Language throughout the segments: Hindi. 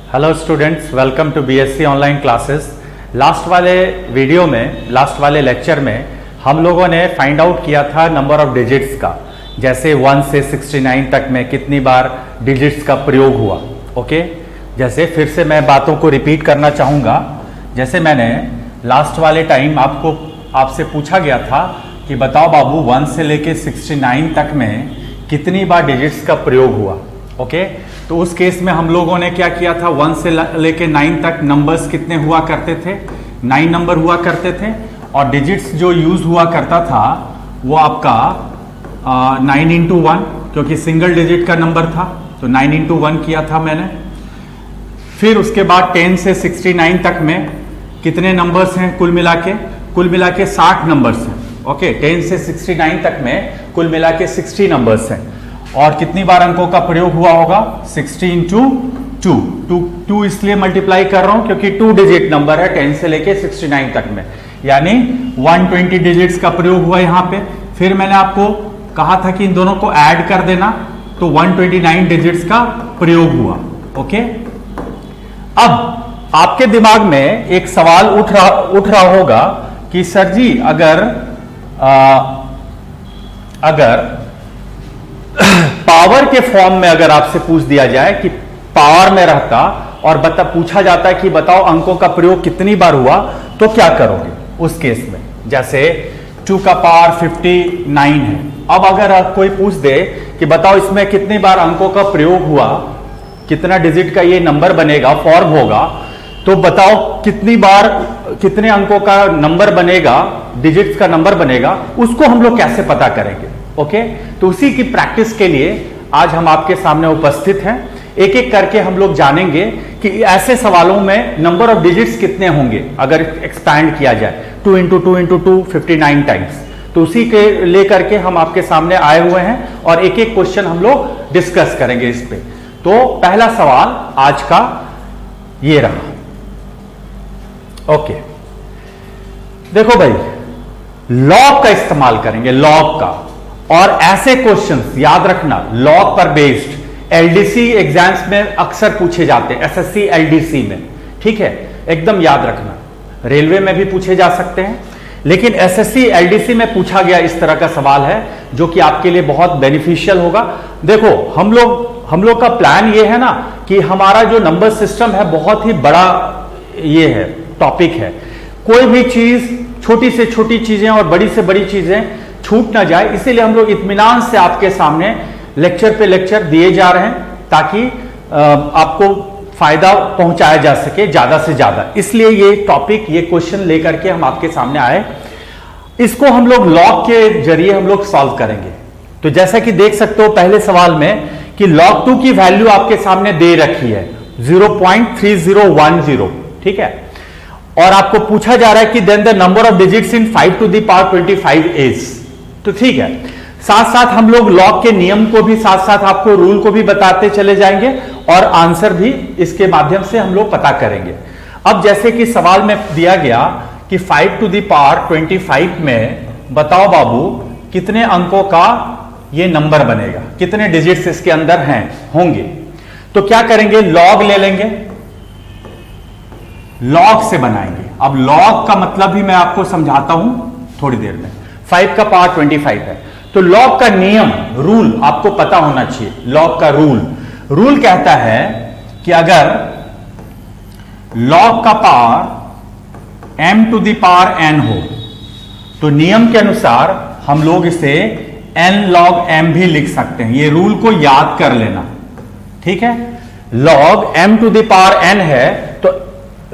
Hello students, welcome to BSc online classes. Last वाले लेक्चर में हम लोगों ने फाइंड आउट किया था नंबर ऑफ डिजिट्स का, जैसे 1 से 69 तक में कितनी बार डिजिट्स का प्रयोग हुआ। ओके, जैसे फिर से मैं बातों को रिपीट करना चाहूँगा। जैसे मैंने लास्ट वाले टाइम आपसे पूछा गया था कि बताओ बाबू 1 से लेके 69 तक में कितनी बार डिजिट्स का प्रयोग हुआ। ओके, तो उस केस में हम लोगों ने क्या किया था, 1 से लेके 9 तक नंबर्स कितने हुआ करते थे, 9 नंबर हुआ करते थे, और डिजिट्स जो यूज हुआ करता था वो आपका 9 इंटू 1, क्योंकि सिंगल डिजिट का नंबर था तो 9 इंटू 1 किया था मैंने। फिर उसके बाद 10 से 69 तक में कितने नंबर्स हैं, कुल मिला के 60 नंबर्स हैं। ओके, 10 से 69 तक में कुल मिला के 60 नंबर्स हैं, और कितनी बार अंकों का प्रयोग हुआ होगा, 60 इंटू 2 इसलिए मल्टीप्लाई कर रहा हूं क्योंकि 2 डिजिट नंबर है 10 से लेके 69 तक में, यानी 120 डिजिट्स का प्रयोग हुआ यहां पे। फिर मैंने आपको कहा था कि इन दोनों को ऐड कर देना, तो 129 डिजिट्स का प्रयोग हुआ। ओके, अब आपके दिमाग में एक सवाल उठ रहा होगा कि सर जी अगर पावर के फॉर्म में अगर आपसे पूछ दिया जाए कि पावर में रहता और पूछा जाता है कि बताओ अंकों का प्रयोग कितनी बार हुआ, तो क्या करोगे उस केस में। जैसे 2 का पावर 59 है। अब अगर कोई पूछ दे कि बताओ इसमें कितनी बार अंकों का प्रयोग हुआ, कितना डिजिट का ये नंबर बनेगा, फॉर्म होगा, तो बताओ कितने अंकों का नंबर बनेगा, डिजिट्स का नंबर बनेगा, उसको हम लोग कैसे पता करेंगे। ओके, तो उसी की प्रैक्टिस के लिए आज हम आपके सामने उपस्थित हैं। एक एक करके हम लोग जानेंगे कि ऐसे सवालों में नंबर ऑफ डिजिट्स कितने होंगे अगर एक्सपैंड किया जाए 2 इंटू 2 इंटू 2 59 टाइम्स। तो उसी के लेकर के हम आपके सामने आए हुए हैं और एक एक क्वेश्चन हम लोग डिस्कस करेंगे इस पे। तो पहला सवाल आज का ये रहा। ओके, देखो भाई, लॉग का इस्तेमाल करेंगे, लॉग का, और ऐसे क्वेश्चंस याद रखना लॉग पर बेस्ड एलडीसी एग्जाम्स में अक्सर पूछे जाते हैं, एसएससी एलडीसी में। ठीक है, एकदम याद रखना। रेलवे में भी पूछे जा सकते हैं, लेकिन एसएससी एलडीसी में पूछा गया इस तरह का सवाल है जो कि आपके लिए बहुत बेनिफिशियल होगा। देखो, हम लोग का प्लान ये है ना कि हमारा जो नंबर सिस्टम है बहुत ही बड़ा ये है, टॉपिक है। कोई भी चीज, छोटी से छोटी चीजें और बड़ी से बड़ी चीजें छूट ना जाए, इसीलिए हम लोग इत्मीनान से आपके सामने लेक्चर पे लेक्चर दिए जा रहे हैं ताकि आपको फायदा पहुंचाया जा सके ज्यादा से ज्यादा। इसलिए ये टॉपिक, ये क्वेश्चन लेकर के हम आपके सामने आए। इसको हम लोग लॉग के जरिए हम लोग सॉल्व करेंगे। तो जैसा कि देख सकते हो पहले सवाल में कि log 2 की वैल्यू आपके सामने दे रखी है 0.3010। ठीक है, और आपको पूछा जा रहा है कि then the number of digits in 5 to the power 25 is. तो ठीक है, साथ साथ हम लोग लॉग के नियम को भी, साथ साथ आपको रूल को भी बताते चले जाएंगे और आंसर भी इसके माध्यम से हम लोग पता करेंगे। अब जैसे कि सवाल में दिया गया कि 5 to the power 25 में बताओ बाबू कितने अंकों का ये नंबर बनेगा, कितने डिजिट्स इसके अंदर होंगे। तो क्या करेंगे, लॉग ले लेंगे, लॉग से बनाएंगे। अब लॉग का मतलब भी मैं आपको समझाता हूं थोड़ी देर में। 5 का पावर 25 है, तो लॉग का नियम, रूल आपको पता होना चाहिए। लॉग का रूल कहता है कि अगर लॉग का power m to the power n हो तो नियम के अनुसार हम लोग इसे n log m भी लिख सकते हैं। ये रूल को याद कर लेना। ठीक है, log m to the power n है तो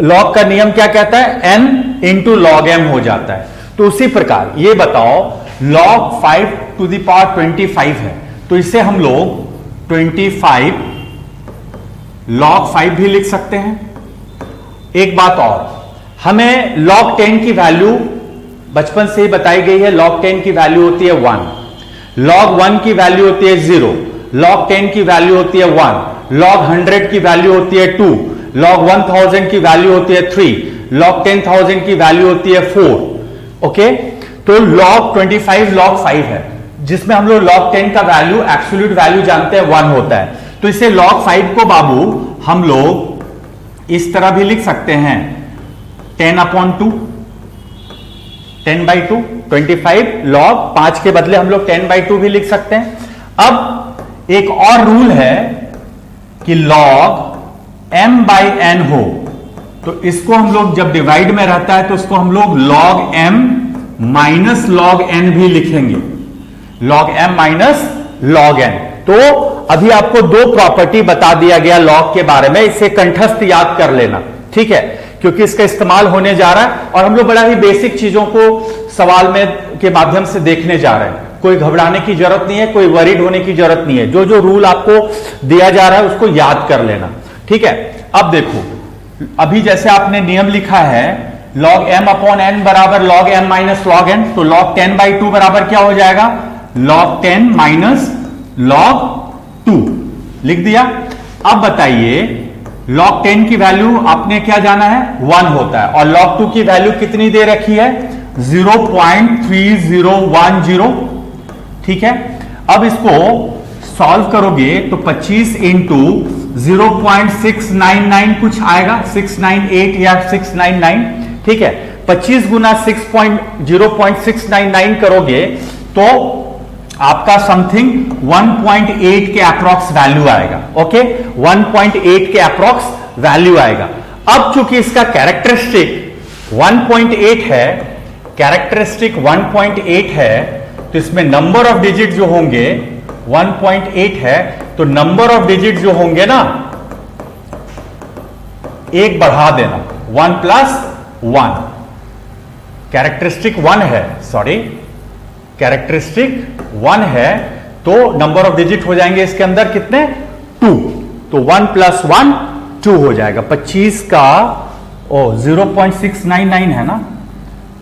log का नियम क्या कहता है, n into log m हो जाता है। तो उसी प्रकार ये बताओ log 5 to the power 25 है, तो इसे हम लोग 25 log 5 भी लिख सकते हैं। एक बात और, हमें log 10 की वैल्यू बचपन से ही बताई गई है। log 10 की वैल्यू होती है 1, log 1 की वैल्यू होती है 0, log 10 की वैल्यू होती है 1, log 100 की वैल्यू होती है 2, log 1000 की वैल्यू होती है 3, log 10,000 की वैल्यू होती है 4। ओके, तो log 25 log 5 है, जिसमें हम लोग log 10 का वैल्यू, एब्सोल्यूट वैल्यू जानते हैं 1 होता है। तो इसे log 5 को बाबू हम लोग इस तरह भी लिख सकते हैं 10/2, 10/2, 25 log 5 के बदले हम लोग 10/2 भी लिख सकते हैं। अब एक और रूल है कि log m/n हो तो इसको हम लोग जब डिवाइड में रहता है तो इसको हम लोग log m minus log n भी लिखेंगे, log m minus log n। तो अभी आपको दो प्रॉपर्टी बता दिया गया log के बारे में, इसे कंठस्थ याद कर लेना, ठीक है, क्योंकि इसका इस्तेमाल होने जा रहा है और हम लोग बड़ा ही बेसिक चीजों को सवाल में के माध्यम से देखने जा रहे हैं। कोई घबराने की जरूरत नहीं है, कोई वरीड होने की जरूरत नहीं है। जो जो रूल आपको दिया जा रहा है उसको याद कर लेना, ठीक है। अब देखो, अभी जैसे आपने नियम लिखा है log m/n बराबर log m minus log n, तो log 10/2 बराबर क्या हो जाएगा, log 10 माइनस log 2 लिख दिया। अब बताइए log 10 की वैल्यू आपने क्या जाना है, 1 होता है, और log 2 की वैल्यू कितनी दे रखी है, 0.3010, ठीक है। अब इसको सॉल्व करोगे तो 25 इंटू 0.699 कुछ आएगा, 698 या 699, ठीक है। 25 गुना 0.699 करोगे तो आपका समथिंग 1.8 के अप्रॉक्स वैल्यू आएगा, ओके, 1.8 के अप्रॉक्स वैल्यू आएगा। अब चूंकि इसका कैरेक्टरिस्टिक 1.8 है, कैरेक्टरिस्टिक 1.8 है, तो इसमें नंबर ऑफ डिजिट जो होंगे 1.8 है, तो नंबर ऑफ डिजिट जो होंगे ना, एक बढ़ा देना, 1 + 1, कैरेक्टरिस्टिक 1 है, सॉरी, कैरेक्टरिस्टिक 1 है, तो नंबर ऑफ डिजिट हो जाएंगे इसके अंदर कितने, 2, तो 1 + 1 2 हो जाएगा। 25 का 0.699 है ना,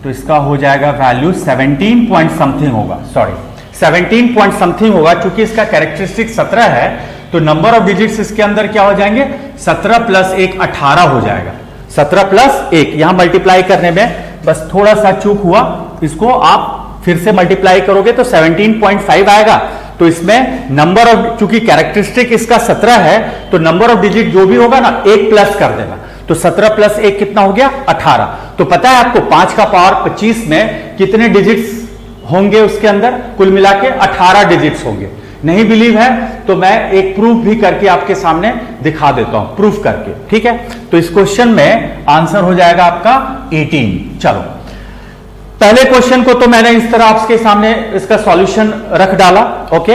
तो इसका हो जाएगा वैल्यू 17 पॉइंट समथिंग होगा, सॉरी 17 पॉइंट समथिंग होगा। चूंकि इसका कैरेक्टरिस्टिक 17 है तो नंबर ऑफ डिजिट्स इसके अंदर क्या हो जाएंगे, 17 + 1 18 हो जाएगा, 17 + 1। यहां मल्टीप्लाई करने में बस थोड़ा सा चूक हुआ, इसको आप फिर से मल्टीप्लाई करोगे तो 17.5 आएगा। तो इसमें नंबर ऑफ, चूंकि कैरेक्टरिस्टिक इसका 17 है तो नंबर ऑफ डिजिट जो भी होगा ना 1 प्लस कर देना, तो 17 + 1 कितना हो गया, 18। तो पता है आपको 5 का पावर 25 में कितने डिजिट्स होंगे, उसके अंदर कुल मिला के 18 डिजिट्स होंगे। नहीं बिलीव है तो मैं एक प्रूफ भी करके आपके सामने दिखा देता हूं, प्रूफ करके, ठीक है। तो इस क्वेश्चन में आंसर हो जाएगा आपका 18। चलो, पहले क्वेश्चन को तो मैंने इस तरह आपके सामने इसका सॉल्यूशन रख डाला, ओके।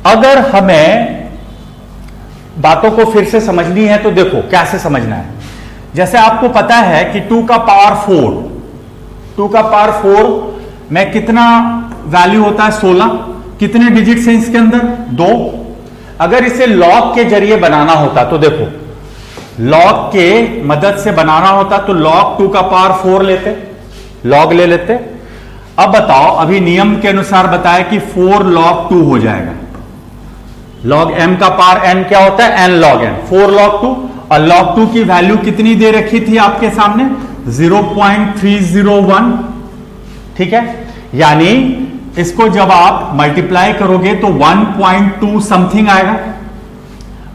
अगर हमें बातों को फिर से समझनी है तो देखो कैसे समझना है। जैसे आपको पता है कि 2 का पावर 4 में कितना वैल्यू होता है, 16। कितने डिजिट्स हैं इसके अंदर, 2। अगर इसे लॉग के जरिए बनाना होता तो देखो, लॉग के मदद से बनाना होता तो log 2 का पावर 4 लेते, लॉग ले लेते। अब बताओ, अभी नियम के अनुसार बताया कि 4 log 2 हो जाएगा। log m का पावर n क्या होता है, n log n, 4 log 2, और log 2 की वैल्यू कितनी दे रखी थी आपके सामने, 0.301, ठीक है। यानी इसको जब आप मल्टीप्लाई करोगे तो 1.2 समथिंग आएगा,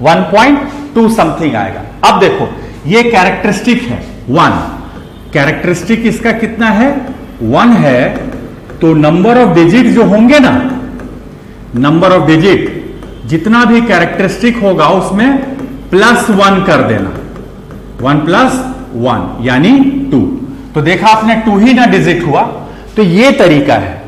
1.2 समथिंग आएगा। अब देखो ये कैरेक्टरिस्टिक है 1, कैरेक्टरिस्टिक इसका कितना है, 1 है, तो नंबर ऑफ डिजिट जो होंगे ना, नंबर ऑफ डिजिट जितना भी कैरेक्टरिस्टिक होगा उसमें +1 कर देना, 1 + 1 यानी 2। तो देखा आपने 2 ही ना डिजिट हुआ, तो ये तरीका है।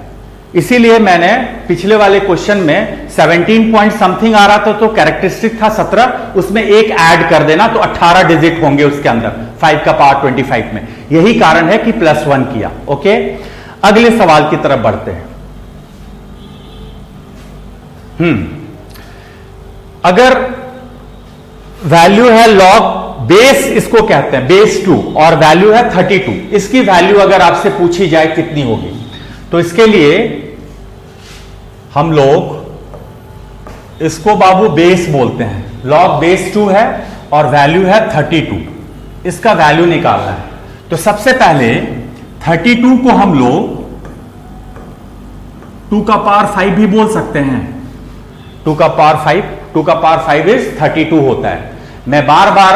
इसीलिए मैंने पिछले वाले क्वेश्चन में 17 पॉइंट समथिंग आ रहा था तो कैरेक्टरिस्टिक था 17, उसमें एक ऐड कर देना तो 18 डिजिट होंगे उसके अंदर, 5 का पावर 25 में। यही कारण है कि +1 किया, ओके। अगले सवाल की तरफ बढ़ते हैं। अगर वैल्यू है log बेस, इसको कहते हैं बेस 2, और वैल्यू है 32, इसकी वैल्यू अगर आपसे पूछी जाए कितनी होगी, तो इसके लिए हम लोग इसको बाबू बेस बोलते हैं। log बेस 2 है और वैल्यू है 32, इसका वैल्यू निकालना है। तो सबसे पहले 32 को हम लोग 2 का पावर 5 भी बोल सकते हैं, 2 का पावर 5 इज 32 होता है। मैं बार बार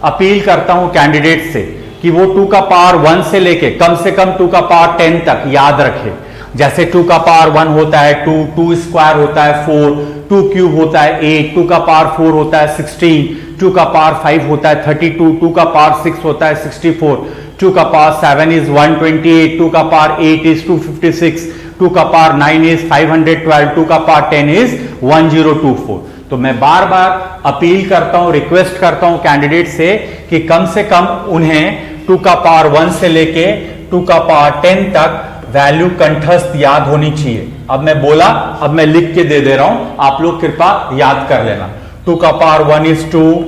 अपील करता हूं कैंडिडेट से कि वो 2 का पावर 1 से लेके कम से कम 2 का पावर 10 तक याद रखे। जैसे 2 का पावर 1 होता है 2, 2 स्क्वायर होता है 4, 2 क्यूब होता है 8, 2 का पावर 4 होता है 16, 2 का पावर 5 होता है 32, 2 का पावर 6 होता है 64, 2 का पावर 7 इज 128, 2 का पावर 8 इज 256, 2 का पावर 9 इज 512, 2 का पावर 10 इज 1024। तो मैं बार बार अपील करता हूं, रिक्वेस्ट करता हूं कैंडिडेट से कि कम से कम उन्हें 2 का पावर 1 से लेके 2 का पावर 10 तक वैल्यू कंठस्थ याद होनी चाहिए। अब मैं बोला, अब मैं लिख के दे रहा हूं, आप लोग कृपा याद कर लेना। 2 का power 1 is 2,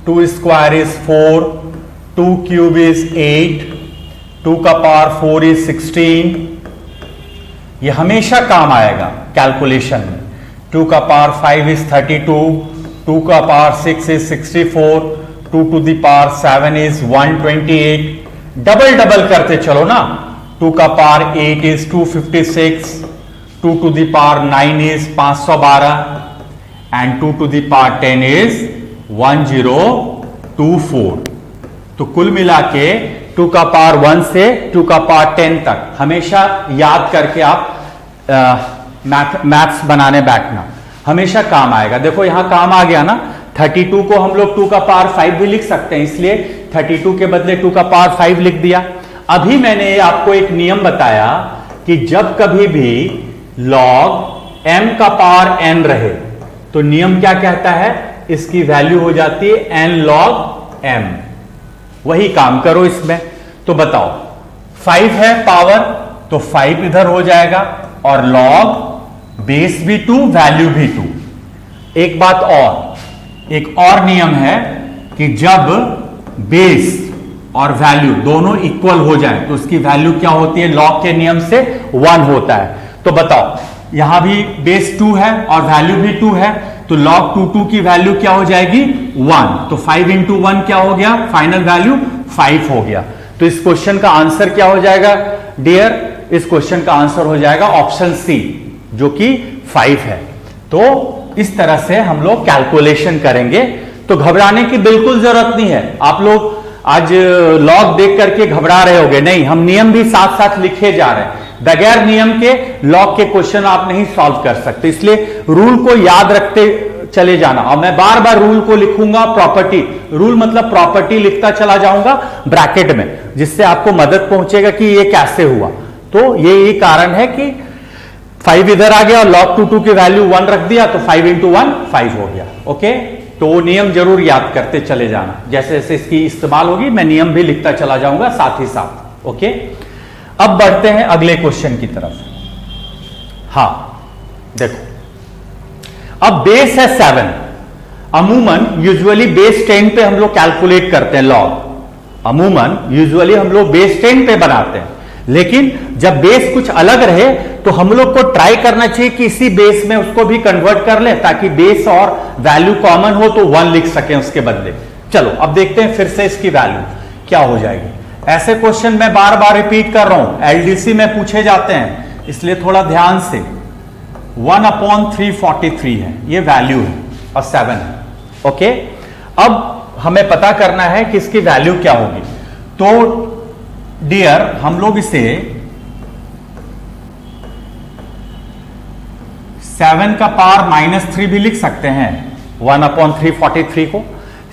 2 square is 4, 2 cube is 8, 2 का पावर 4 इज 16। ये हमेशा काम आएगा कैलकुलेशन में। 2 का पावर 5 इज 32, 2 का power 6 is 64, 2 to the power 7 is 128। Double double करते चलो ना। 2 का power 8 is 256, 2 to the power 9 is 512 and 2 to the power 10 is 1024। तो कुल मिला के 2 का पावर 1 से 2 का पावर 10 तक हमेशा याद करके आप मैथ्स बनाने बैठना, हमेशा काम आएगा। देखो यहां काम आ गया ना। 32 को हम लोग 2 का पावर 5 भी लिख सकते हैं, इसलिए 32 के बदले 2 का पावर 5 लिख दिया। अभी मैंने आपको एक नियम बताया कि जब कभी भी log m का पावर n रहे तो नियम क्या कहता है, इसकी वैल्यू हो जाती है n log m। वही काम करो इसमें। तो बताओ 5 है पावर, तो 5 इधर हो जाएगा और log बेस भी 2 वैल्यू भी 2। एक बात और, एक और नियम है कि जब बेस और वैल्यू दोनों इक्वल हो जाए तो उसकी वैल्यू क्या होती है, लॉग के नियम से 1 होता है। तो बताओ यहां भी बेस 2 है और वैल्यू भी 2 है, तो log 2 की वैल्यू क्या हो जाएगी 1। तो 5 इंटू 1 क्या हो गया, फाइनल वैल्यू 5 हो गया। तो इस क्वेश्चन का आंसर क्या हो जाएगा डियर, इस क्वेश्चन का आंसर हो जाएगा ऑप्शन सी जो कि 5 है। तो इस तरह से हम लोग कैलकुलेशन करेंगे। तो घबराने की बिल्कुल जरूरत नहीं है। आप लोग आज लॉग देख करके घबरा रहे होंगे, नहीं, हम नियम भी साथ साथ लिखे जा रहे हैं। बगैर नियम के लॉग के क्वेश्चन आप नहीं सॉल्व कर सकते, इसलिए रूल को याद रखते चले जाना। और मैं बार बार रूल को लिखूंगा, प्रॉपर्टी, रूल मतलब प्रॉपर्टी लिखता चला जाऊंगा ब्रैकेट में, जिससे आपको मदद पहुंचेगा कि ये कैसे हुआ। तो ये कारण है कि 5 इधर आ गया और log 2 की वैल्यू 1 रख दिया, तो 5 इंटू 1 5 हो गया। ओके, तो वो नियम जरूर याद करते चले जाना। जैसे जैसे इसकी इस्तेमाल होगी मैं नियम भी लिखता चला जाऊंगा साथ ही साथ। ओके, अब बढ़ते हैं अगले क्वेश्चन की तरफ। हाँ देखो, अब बेस है 7। अमूमन यूजुअली बेस 10 पे हम लोग कैलकुलेट करते हैं लॉग। अमूमन यूजुअली हम लोग बेस 10 पे बनाते हैं, लेकिन जब बेस कुछ अलग रहे तो हम लोग को ट्राई करना चाहिए कि इसी बेस में उसको भी कन्वर्ट कर ले, ताकि बेस और वैल्यू कॉमन हो तो 1 लिख सकें उसके बदले। चलो अब देखते हैं फिर से इसकी वैल्यू क्या हो जाएगी। ऐसे क्वेश्चन मैं बार बार रिपीट कर रहा हूं, एलडीसी में पूछे जाते हैं, इसलिए थोड़ा ध्यान से। 1/343 है ये वैल्यू है और 7 है। ओके, अब हमें पता करना है कि इसकी वैल्यू क्या होगी। तो डियर हम लोग इसे 7 का पावर -3 भी लिख सकते हैं। 1/343 को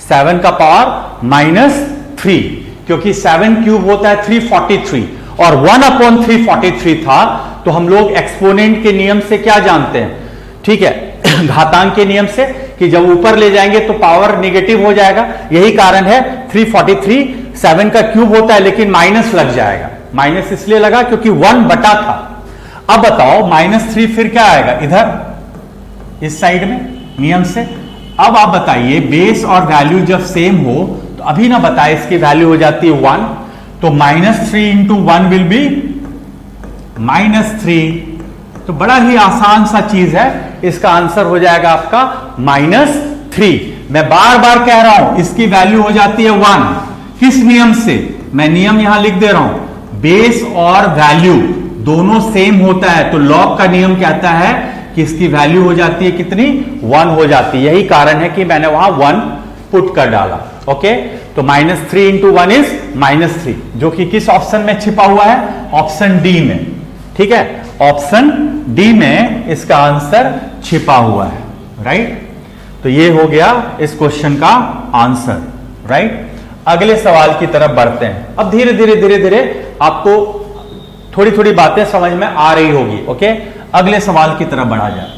7 का पावर -3, क्योंकि 7 क्यूब होता है 343 और 1/343 था, तो हम लोग एक्सपोनेंट के नियम से क्या जानते हैं, ठीक है, घातांक के नियम से, कि जब ऊपर ले जाएंगे तो पावर नेगेटिव हो जाएगा। यही कारण है 343 7 का क्यूब होता है, लेकिन माइनस लग जाएगा। माइनस इसलिए लगा क्योंकि 1 बटा था। अब बताओ -3 फिर क्या आएगा इधर इस साइड में नियम से। अब आप बताइए बेस और वैल्यू जब सेम हो तो अभी ना बताए इसकी वैल्यू हो जाती है 1, तो -3 इंटू 1 विल बी -3। तो बड़ा ही आसान सा चीज है, इसका आंसर हो जाएगा आपका -3। मैं बार बार कह रहा हूं इसकी वैल्यू हो जाती है 1। किस नियम से, मैं नियम यहां लिख दे रहा हूं, बेस और वैल्यू दोनों सेम होता है तो लॉग का नियम कहता है कि इसकी वैल्यू हो जाती है कितनी, 1 हो जाती है। यही कारण है कि मैंने वहां 1 पुट कर डाला। ओके, तो -3 इंटू 1 इज -3, जो कि किस ऑप्शन में छिपा हुआ है? ऑप्शन डी में। ठीक है, ऑप्शन डी में इसका आंसर छिपा हुआ है। राइट, तो ये हो गया इस क्वेश्चन का आंसर। राइट, अगले सवाल की तरफ बढ़ते हैं। अब धीरे धीरे आपको थोड़ी थोड़ी बातें समझ में आ रही होगी। ओके, अगले सवाल की तरफ बढ़ा जाए।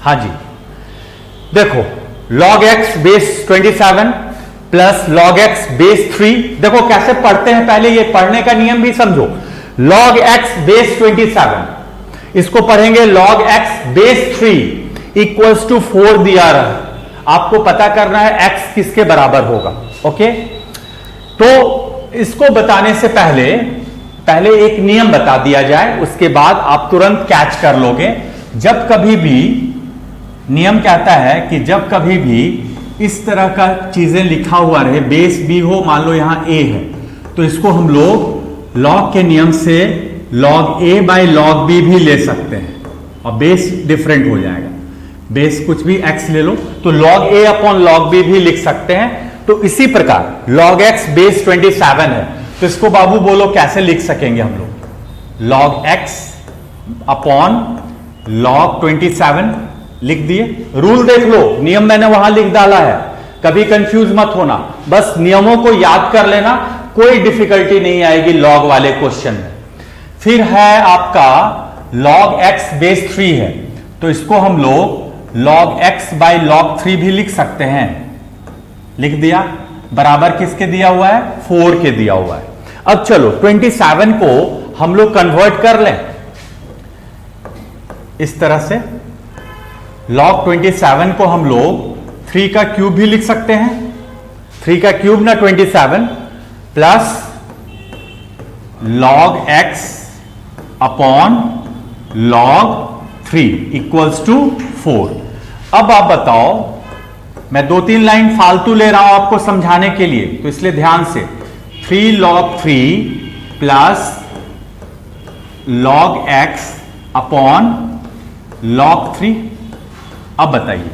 हाँ जी, देखो log x base 27 plus log x base 3। देखो कैसे पढ़ते हैं, पहले ये पढ़ने का नियम भी समझो। log x बेस 27, इसको पढ़ेंगे log x base 3 equals to 4 दिया रहा। आपको पता करना है x किसके बराबर होगा। ओके, तो इसको बताने से पहले एक नियम बता दिया जाए, उसके बाद आप तुरंत कैच कर लोगे। जब कभी भी नियम कहता है कि जब कभी भी इस तरह का चीजें लिखा हुआ रहे, बेस b हो, मान लो यहां a है, तो इसको हम लोग log के नियम से log a by log b भी ले सकते हैं, और बेस डिफरेंट हो जाएगा। बेस कुछ भी x ले लो तो log a upon log b भी लिख सकते हैं। तो इसी प्रकार log x बेस 27 है, तो इसको बाबू बोलो कैसे लिख सकेंगे हम लोग? log x अपॉन log 27 लिख दिए। रूल देख लो, नियम मैंने वहां लिख डाला है, कभी कंफ्यूज मत होना, बस नियमों को याद कर लेना, कोई डिफिकल्टी नहीं आएगी log वाले क्वेश्चन में। फिर है आपका log x बेस 3 है, तो इसको हम लोग log x बाई log 3 भी लिख सकते हैं। लिख दिया, बराबर किसके दिया हुआ है? 4 के दिया हुआ है। अब चलो 27 को हम लोग कन्वर्ट कर लें इस तरह से। log 27 को हम लोग 3 का क्यूब भी लिख सकते हैं। 3 का क्यूब ना 27 plus log x upon log 3 equals to 4। अब आप बताओ, मैं 2-3 लाइन फालतू ले रहा हूं आपको समझाने के लिए, तो इसलिए ध्यान से 3 log 3 plus log x upon log 3। अब बताइए,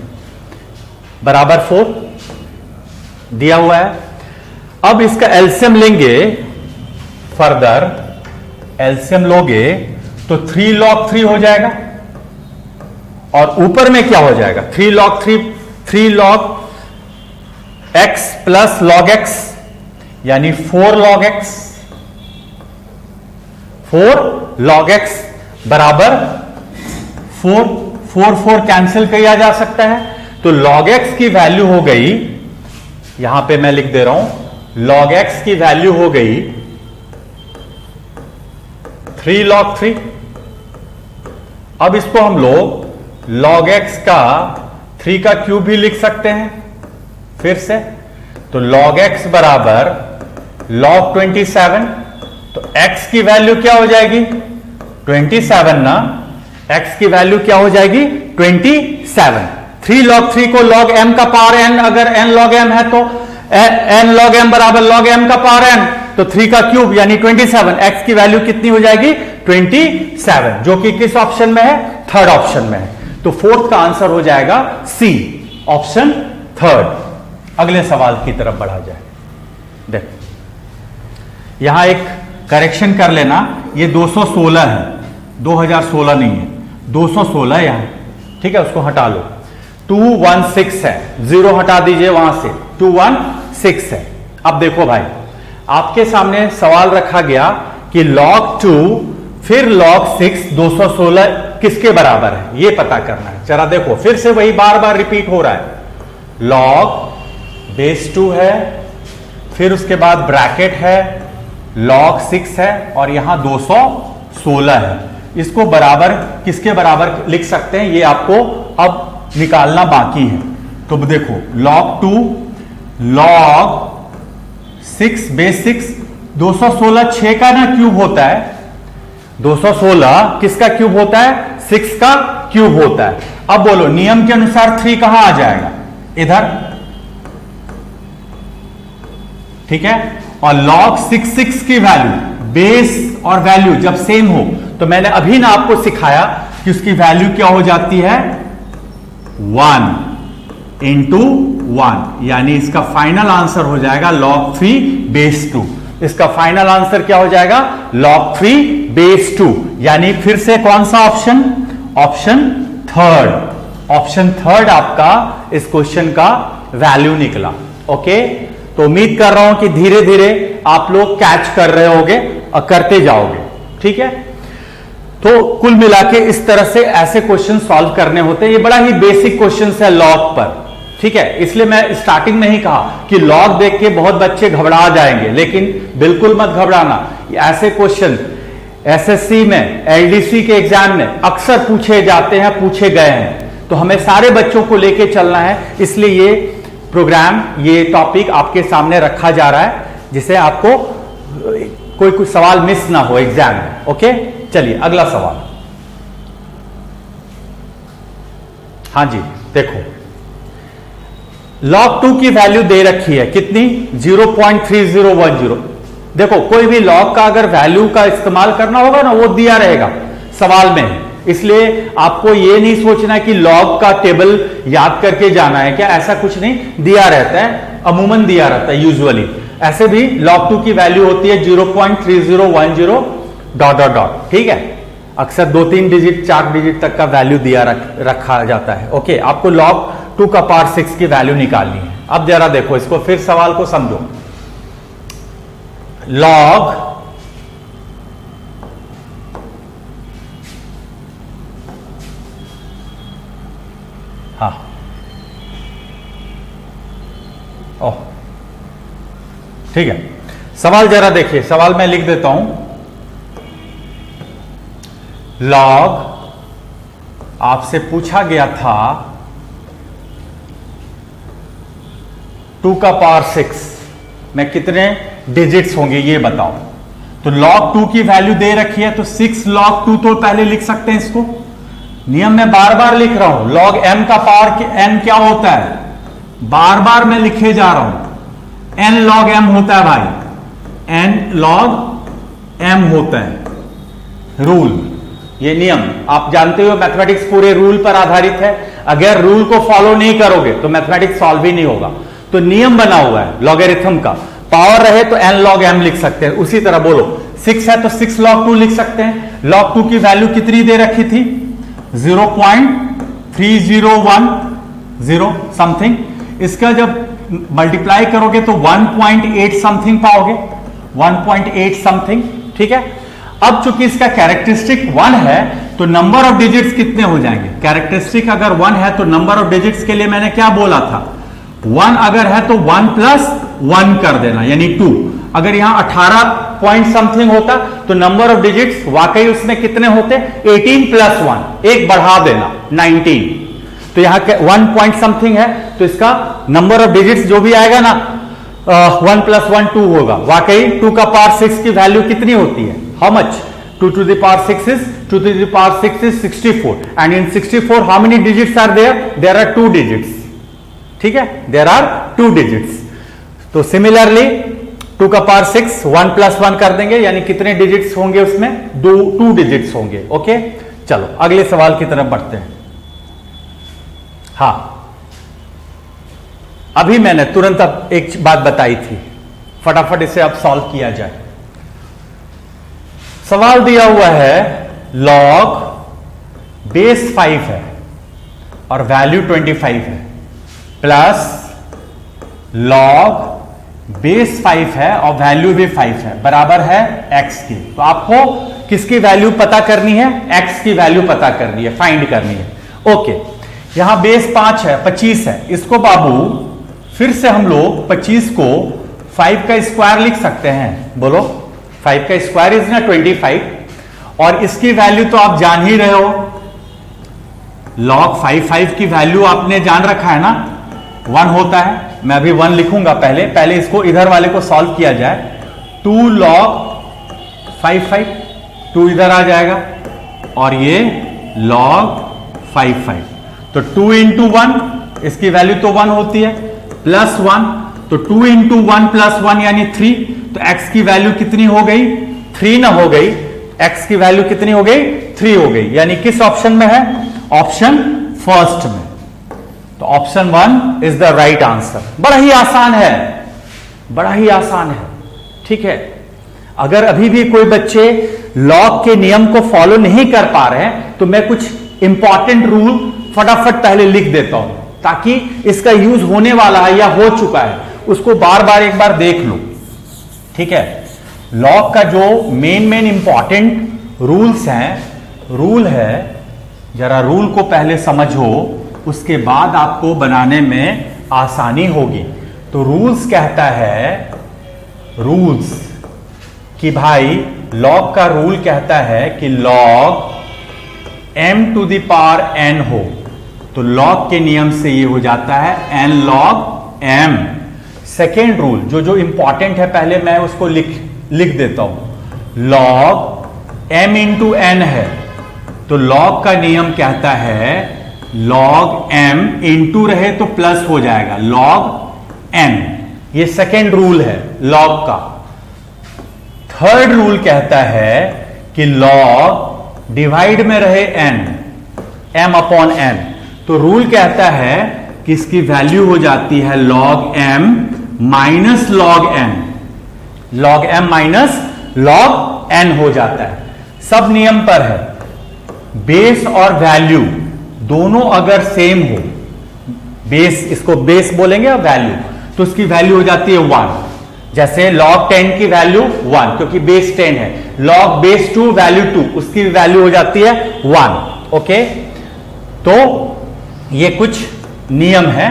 बराबर 4 दिया हुआ है। अब इसका एलसीएम लेंगे, फर्दर एलसीएम लोगे तो 3 log 3 हो जाएगा, और ऊपर में क्या हो जाएगा? 3 log 3 log x plus log x, यानी 4 log x। 4 log x बराबर 4 कैंसिल किया जा सकता है, तो log x की वैल्यू हो गई, यहां पे मैं लिख दे रहा हूं, log x की वैल्यू हो गई 3 log 3। अब इसको हम लोग log x का 3 का क्यूब भी लिख सकते हैं फिर से, तो log x बराबर log 27, तो x की वैल्यू क्या हो जाएगी? 27 ना, x की वैल्यू क्या हो जाएगी? 27। 3 log 3 को log m का पावर n, अगर n log m है तो n log m बराबर log m का पावर n, तो 3 का क्यूब यानी 27, x की वैल्यू कितनी हो जाएगी? 27, जो कि किस ऑप्शन में है? थर्ड ऑप्शन में है। तो फोर्थ का आंसर हो जाएगा सी, ऑप्शन थर्ड। अगले सवाल की तरफ बढ़ा जाए। देखो यहां एक करेक्शन कर लेना, ये 216 है, 2016 नहीं है, 216 है यहां, ठीक है, उसको हटा लो। 216 है, 0 हटा दीजिए वहां से, 216 है। अब देखो भाई, आपके सामने सवाल रखा गया कि log 2 फिर log 6 216 किसके बराबर है, ये पता करना है। जरा देखो, फिर से वही बार बार रिपीट हो रहा है। log बेस 2 है, फिर उसके बाद ब्रैकेट है, log 6 है, और यहां 216 है। इसको बराबर किसके बराबर लिख सकते हैं, ये आपको अब निकालना बाकी है। तो देखो log 2 log 6 बेस 6, 216 6 का ना क्यूब होता है, 216 किसका क्यूब होता है? 6 का क्यूब होता है। अब बोलो नियम के अनुसार 3 कहां आ जाएगा? इधर, ठीक है। और log 6 की वैल्यू, बेस और वैल्यू जब सेम हो, तो मैंने अभी ना आपको सिखाया कि उसकी वैल्यू क्या हो जाती है? 1 इंटू 1, यानी इसका फाइनल आंसर हो जाएगा log 3 बेस 2। इसका फाइनल आंसर क्या हो जाएगा? log 3 बेस 2, यानी फिर से कौन सा option? Option third. Option third आपका इस क्वेश्चन का वैल्यू निकला। ओके, तो उम्मीद कर रहा हूं कि धीरे धीरे आप लोग कैच कर रहे होगे और करते जाओगे। ठीक है, तो कुल मिला के इस तरह से ऐसे क्वेश्चन सॉल्व करने होते हैं। ये बड़ा ही बेसिक क्वेश्चन है लॉग पर। ठीक है, इसलिए मैं स्टार्टिंग में ही कहा कि लॉग देख के बहुत बच्चे घबरा जाएंगे, लेकिन बिल्कुल मत घबराना। ऐसे क्वेश्चन एसएससी में, एलडीसी के एग्जाम में अक्सर पूछे जाते हैं, पूछे गए हैं। तो हमें सारे बच्चों को लेके चलना है, इसलिए ये प्रोग्राम, ये टॉपिक आपके सामने रखा जा रहा है, जिसे आपको कोई सवाल मिस ना हो एग्जाम में। ओके, चलिए अगला सवाल। हां जी, देखो log 2 की वैल्यू दे रखी है कितनी? 0.3010। देखो कोई भी लॉग का अगर वैल्यू का इस्तेमाल करना होगा ना, वो दिया रहेगा सवाल में, इसलिए आपको ये नहीं सोचना कि लॉग का टेबल याद करके जाना है क्या, ऐसा कुछ नहीं, दिया रहता है, अमूमन दिया रहता है यूजुअली। ऐसे भी log 2 की वैल्यू होती है 0.3010 ... ठीक है, अक्सर 2-3 डिजिट 4 डिजिट तक का वैल्यू दिया रखा जाता है। ओके, आपको log 2 का पावर 6 की वैल्यू निकालनी है। अब जरा देखो इसको, फिर सवाल को समझो। log हाँ ओह ठीक है, सवाल जरा देखिए, सवाल मैं लिख देता हूं। log आपसे पूछा गया था 2 का पावर 6 में कितने डिजिट्स होंगे ये बताओ। तो log 2 की वैल्यू दे रखी है, तो 6 log 2 तो पहले लिख सकते हैं इसको। नियम में बार बार लिख रहा हूं, log m का पावर n क्या होता है, बार बार मैं लिखे जा रहा हूं, n log m होता है भाई, n log m होता है। रूल, ये नियम आप जानते हो, मैथमेटिक्स पूरे रूल पर आधारित है। अगर रूल को फॉलो नहीं करोगे तो मैथमेटिक्स सॉल्व ही नहीं होगा। तो नियम बना हुआ है लॉगरिथम का, पावर रहे तो n log m लिख सकते हैं। उसी तरह बोलो 6 है तो 6 log 2 लिख सकते हैं। log 2 की वैल्यू कितनी दे रखी थी? 0.3010 समथिंग। इसका जब मल्टीप्लाई करोगे तो 1.8 समथिंग पाओगे, 1.8 समथिंग। ठीक है, अब चूंकि इसका कैरेक्टरिस्टिक 1 है तो नंबर ऑफ डिजिट्स कितने हो जाएंगे? कैरेक्टरिस्टिक अगर 1 है तो नंबर ऑफ डिजिट्स के लिए मैंने क्या बोला था, 1 अगर है तो 1 + 1 कर देना, यानी 2। अगर यहां 18 पॉइंट समथिंग होता तो नंबर ऑफ डिजिट्स वाकई उसमें कितने होते? 18 + 1, एक बढ़ा देना 19। तो यहां 1 पॉइंट समथिंग है, तो इसका नंबर ऑफ डिजिट्स जो भी आएगा ना 1 + 1 2 होगा। वाकई 2 का पावर 6 की वैल्यू कितनी होती है? How much? 2 to the power 6 is 64, and in 64 how many digits are there? There are 2 digits. ठीक है, there are 2 digits. तो सिमिलरली 2 का पावर 6 1 + 1 कर देंगे, यानी कितने डिजिट्स होंगे उसमें? 2 डिजिट्स होंगे। ओके, चलो अगले सवाल की तरफ बढ़ते हैं। हाँ, अभी मैंने तुरंत अब एक बात बताई थी, फटाफट इसे अब सॉल्व किया जाए। सवाल दिया हुआ है log बेस 5 है और वैल्यू 25 है, प्लस log बेस 5 है और वैल्यू भी 5 है, बराबर है x की। तो आपको किसकी वैल्यू पता करनी है? x की वैल्यू पता करनी है, फाइंड करनी है। ओके, यहां बेस 5 है, 25 है। इसको बाबू फिर से हम लोग 25 को 5 का स्क्वायर लिख सकते हैं। बोलो, 5 का स्क्वायर इज ना 25, और इसकी वैल्यू तो आप जान ही रहे हो, log 5 की वैल्यू आपने जान रखा है ना, 1 होता है। मैं अभी 1 लिखूंगा, पहले इसको इधर वाले को सॉल्व किया जाए। 2 log 5, 2 इधर आ जाएगा और ये log 5। तो 2 × 1, इसकी वैल्यू तो 1 होती है, प्लस 1, तो 2 × 1 + 1 यानी 3। तो x की वैल्यू कितनी हो गई? 3 ना हो गई, x की वैल्यू कितनी हो गई? 3 हो गई। यानी किस ऑप्शन में है? ऑप्शन फर्स्ट में। तो option 1 is the right answer. बड़ा ही आसान है, बड़ा ही आसान है। ठीक है, अगर अभी भी कोई बच्चे लॉग के नियम को फॉलो नहीं कर पा रहे हैं तो मैं कुछ इंपॉर्टेंट रूल फटाफट पहले लिख देता हूं, ताकि इसका यूज होने वाला है या हो चुका है उसको बार बार एक बार देख लो। ठीक है, लॉग का जो मेन इंपॉर्टेंट रूल्स हैं, रूल है, जरा रूल को पहले समझो, उसके बाद आपको बनाने में आसानी होगी। तो रूल्स कहता है, रूल्स कि भाई लॉग का रूल कहता है कि log m to the power n हो, तो लॉग के नियम से ये हो जाता है n log m। Second rule जो इंपॉर्टेंट है पहले मैं उसको लिख देता हूं। लॉग m इंटू n है, तो लॉग का नियम कहता है लॉग m इंटू रहे तो प्लस हो जाएगा लॉग n। ये सेकेंड रूल है लॉग का। थर्ड रूल कहता है कि लॉग डिवाइड में रहे n, m अपॉन n, तो रूल कहता है कि इसकी वैल्यू हो जाती है log m minus log n, log m minus log n हो जाता है। सब नियम पर है, बेस और वैल्यू दोनों अगर सेम हो, बेस इसको बेस बोलेंगे और वैल्यू, तो उसकी वैल्यू हो जाती है 1। जैसे log 10 की वैल्यू 1 क्योंकि बेस 10 है, log बेस 2 वैल्यू 2, उसकी वैल्यू हो जाती है 1। ओके, तो ये कुछ नियम है।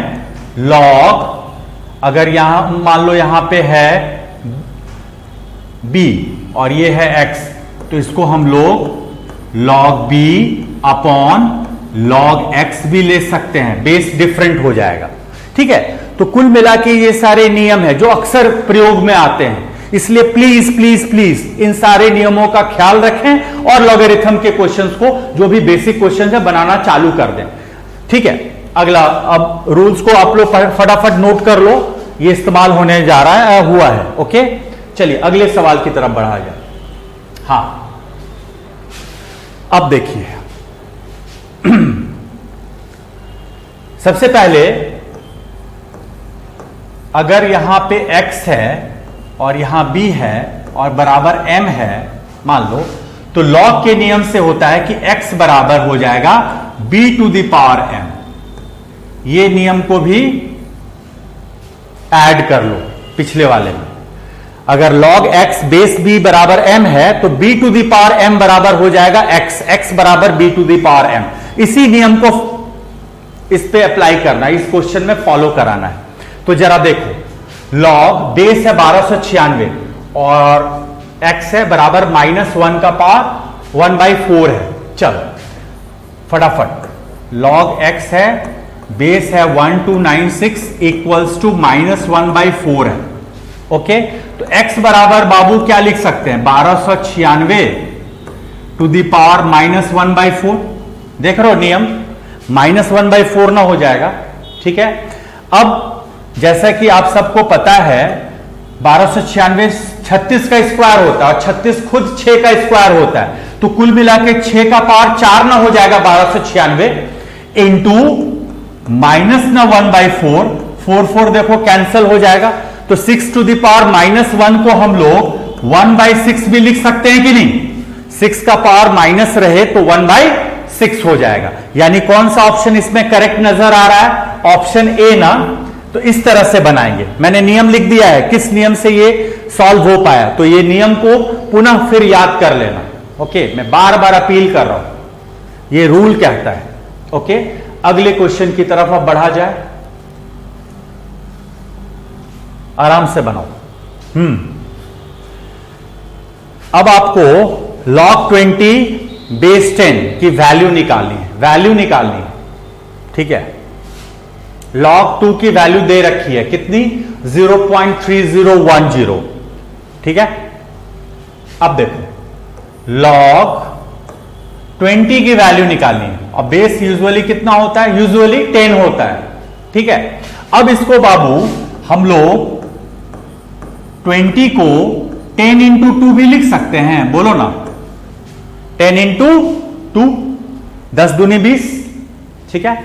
log अगर यहां मान लो यहां पे है b और ये है x, तो इसको हम लोग log b upon log x भी ले सकते हैं, बेस डिफरेंट हो जाएगा। ठीक है, तो कुल मिला के ये सारे नियम है जो अक्सर प्रयोग में आते हैं, इसलिए प्लीज प्लीज प्लीज इन सारे नियमों का ख्याल रखें और लॉगरिथम के क्वेश्चंस को, जो भी बेसिक क्वेश्चंस है, बनाना चालू कर दें। ठीक है, अगला, अब रूल्स को आप लोग फटाफट नोट कर लो, ये इस्तेमाल होने जा रहा है, हुआ है। ओके, चलिए अगले सवाल की तरफ बढ़ा जाए। हाँ, अब देखिए सबसे पहले अगर यहां पे x है और यहां b है और बराबर m है मान लो, तो लॉग के नियम से होता है कि x बराबर हो जाएगा b to the power m। ये नियम को भी ऐड कर लो पिछले वाले में। अगर log x बेस b बराबर m है तो b to the power m बराबर हो जाएगा x बराबर b to the power m। इसी नियम को इस पे अप्लाई करना है, इस क्वेश्चन में फॉलो कराना है। तो जरा देखो, log बेस है 1296 और x है बराबर -1 का पावर 1/4 है। चलो फटाफट, log x है, बेस है 1296 इक्वल्स टू -1/4 है। ओके, तो x बराबर बाबू क्या लिख सकते हैं, 1296 टू द पावर -1/4। देख रहे हो नियम, -1/4 ना हो जाएगा। ठीक है, अब जैसा कि आप सबको पता है 1296 36 का स्क्वायर होता है और 36 खुद 6 का स्क्वायर होता है, तो कुल मिला के 6 का पावर 4 ना हो जाएगा 1296 इंटू माइनस ना 1/4, 4 देखो कैंसिल हो जाएगा, तो 6 टू द पावर -1 को हम लोग 1/6 भी लिख सकते हैं कि नहीं। 6 का पावर माइनस रहे तो 1/6 हो जाएगा। यानी कौन सा ऑप्शन इसमें करेक्ट नजर आ रहा है, ऑप्शन ए ना। तो इस तरह से बनाएंगे, मैंने नियम लिख दिया है, किस नियम से ये सॉल्व हो पाया, तो ये नियम को पुनः फिर याद कर लेना। ओके, मैं बार बार अपील कर रहा हूं, ये रूल कहता है। ओके, अगले क्वेश्चन की तरफ अब बढ़ा जाए, आराम से बनाओ। अब आपको log 20 बेस 10 की वैल्यू निकालनी है, वैल्यू निकालनी है। ठीक है, log 2 की वैल्यू दे रखी है कितनी, 0.3010। ठीक है, अब देखो log 20 की वैल्यू निकालनी है और बेस यूजुअली कितना होता है, यूजुअली 10 होता है। ठीक है, अब इसको बाबू हम लोग 20 को 10 इंटू 2 भी लिख सकते हैं, बोलो ना, 10 इंटू 2, 10 दूनी 20। ठीक है,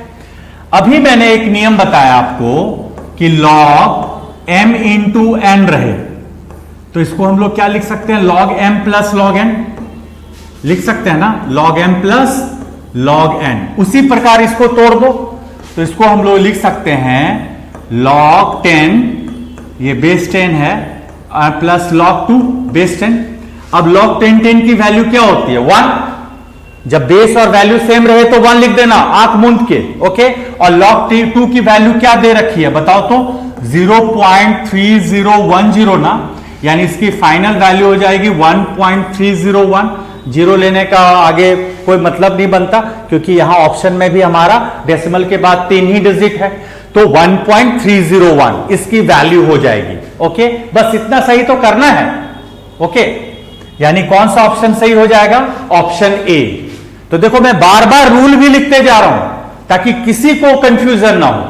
अभी मैंने एक नियम बताया आपको कि log m इंटू एन रहे, तो इसको हम लोग क्या लिख सकते हैं, log m plus log n लिख सकते हैं ना, log m plus log n। उसी प्रकार इसको तोड़ दो, तो इसको हम लोग लिख सकते हैं log 10, ये बेस 10 है, प्लस log 2 बेस 10। अब log 10 की वैल्यू क्या होती है, 1। जब बेस और वैल्यू सेम रहे तो 1 लिख देना आंख मूंद के, ओके। और log 2 की वैल्यू क्या दे रखी है बताओ तो, 0.3010 ना, यानी इसकी फाइनल वैल्यू हो जाएगी 1.301। जीरो लेने का आगे कोई मतलब नहीं बनता, क्योंकि यहां ऑप्शन में भी हमारा डेसिमल के बाद 3 ही डिजिट है, तो 1.301 इसकी वैल्यू हो जाएगी, ओके। बस इतना सही तो करना है, ओके। यानी कौन सा ऑप्शन सही हो जाएगा, ऑप्शन ए। तो देखो मैं बार बार रूल भी लिखते जा रहा हूं ताकि किसी को कंफ्यूजन ना हो।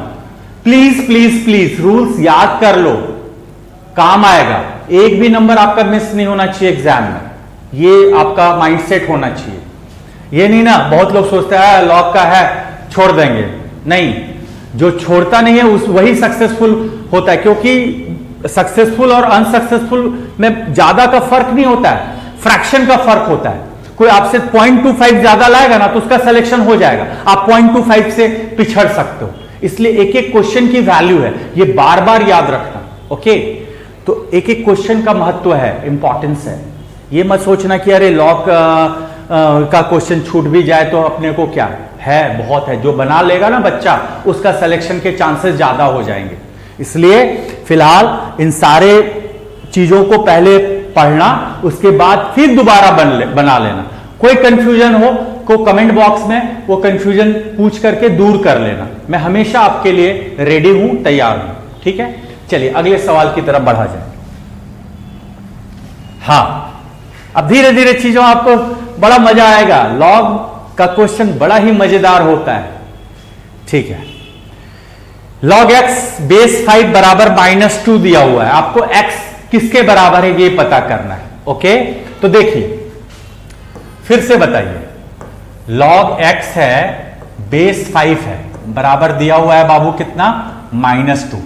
प्लीज प्लीज प्लीज रूल्स याद कर लो, काम आएगा। एक भी नंबर आपका मिस नहीं होना चाहिए एग्जाम में, ये आपका माइंडसेट होना चाहिए। ये नहीं ना, बहुत लोग सोचते हैं लॉग का है छोड़ देंगे, नहीं, जो छोड़ता नहीं है उस वही सक्सेसफुल होता है, क्योंकि सक्सेसफुल और अनसक्सेसफुल में ज्यादा का फर्क नहीं होता है, फ्रैक्शन का फर्क होता है। कोई आपसे 0.25 ज्यादा लाएगा ना तो उसका सिलेक्शन हो जाएगा, आप 0.25 से पिछड़ सकते हो। इसलिए एक एक क्वेश्चन की वैल्यू है, ये बार बार याद रखना, ओके। तो एक एक क्वेश्चन का महत्व है, इंपॉर्टेंस है। ये मत सोचना कि अरे लॉग का क्वेश्चन छूट भी जाए तो अपने को क्या है, बहुत है। जो बना लेगा ना बच्चा, उसका सिलेक्शन के चांसेस ज्यादा हो जाएंगे। इसलिए फिलहाल इन सारे चीजों को पहले पढ़ना, उसके बाद फिर दोबारा बना लेना। कोई कंफ्यूजन हो को कमेंट बॉक्स में वो कंफ्यूजन पूछ करके दूर कर लेना। मैं हमेशा आपके लिए रेडी हूं, तैयार हूं, ठीक है। चलिए अगले सवाल की तरफ बढ़ा जाए। हाँ, अब धीरे धीरे चीजों आपको बड़ा मजा आएगा। लॉग का क्वेश्चन बड़ा ही मजेदार होता है, ठीक है। log x बेस 5 बराबर -2 दिया हुआ है, आपको x किसके बराबर है ये पता करना है, ओके। तो देखिए फिर से बताइए, log x है बेस 5 है, बराबर दिया हुआ है बाबू कितना, -2।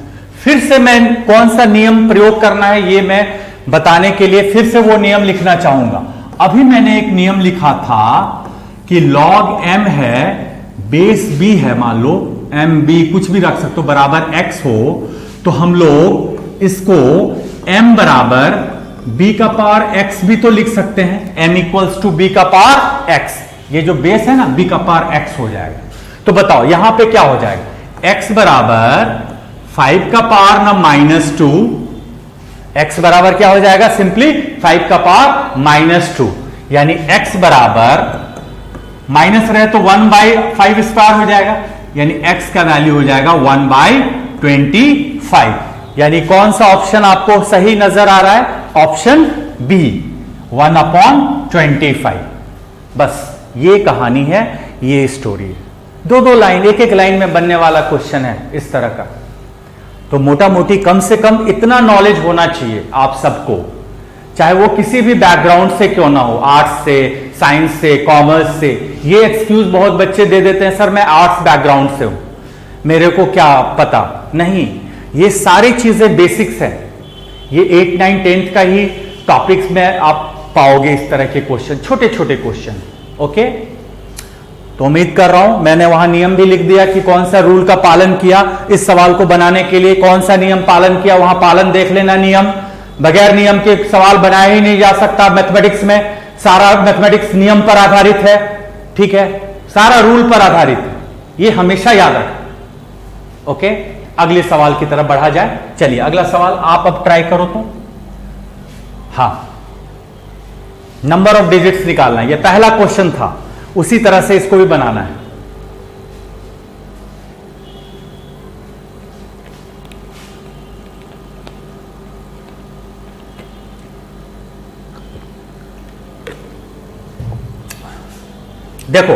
फिर से मैं कौन सा नियम प्रयोग करना है ये मैं बताने के लिए फिर से वो नियम लिखना चाहूंगा। अभी मैंने एक नियम लिखा था कि log m है बेस b है, मान लो mb कुछ भी रख सकते हो, बराबर x हो, तो हम लोग इसको m बराबर b का पावर x भी तो लिख सकते हैं, m इक्वल्स टू b का पावर x। ये जो बेस है ना b का पावर x हो जाएगा। तो बताओ यहां पे क्या हो जाएगा, x बराबर 5 का पावर ना -2, x बराबर क्या हो जाएगा, सिंपली 5 का पावर -2, यानी x बराबर माइनस रहे तो 1/5 स्क्वायर हो जाएगा, यानी x का वैल्यू हो जाएगा 1/25। यानी कौन सा ऑप्शन आपको सही नजर आ रहा है, ऑप्शन बी 1/25। बस ये कहानी है, ये स्टोरी है। दो लाइन, एक एक लाइन में बनने वाला क्वेश्चन है इस तरह का। तो मोटा मोटी कम से कम इतना नॉलेज होना चाहिए आप सबको, चाहे वो किसी भी बैकग्राउंड से क्यों ना हो, आर्ट्स से, साइंस से, कॉमर्स से। ये एक्सक्यूज बहुत बच्चे दे देते हैं, सर मैं आर्ट्स बैकग्राउंड से हूं, मेरे को क्या पता। नहीं, ये सारी चीजें बेसिक्स हैं, ये 8, 9, 10th का ही टॉपिक्स में आप पाओगे इस तरह के क्वेश्चन, छोटे छोटे क्वेश्चन, ओके। तो उम्मीद कर रहा हूं, मैंने वहां नियम भी लिख दिया कि कौन सा रूल का पालन किया इस सवाल को बनाने के लिए, कौन सा नियम पालन किया, वहां पालन देख लेना। नियम बगैर नियम के सवाल बनाया ही नहीं जा सकता। मैथमेटिक्स में सारा मैथमेटिक्स नियम पर आधारित है, ठीक है, सारा रूल पर आधारित है, ये हमेशा याद रखें, ओके। अगले सवाल की तरफ बढ़ा जाए। चलिए अगला सवाल आप अब ट्राई करो तो। हाँ, नंबर ऑफ डिजिट्स निकालना है, ये पहला क्वेश्चन था, उसी तरह से इसको भी बनाना है। देखो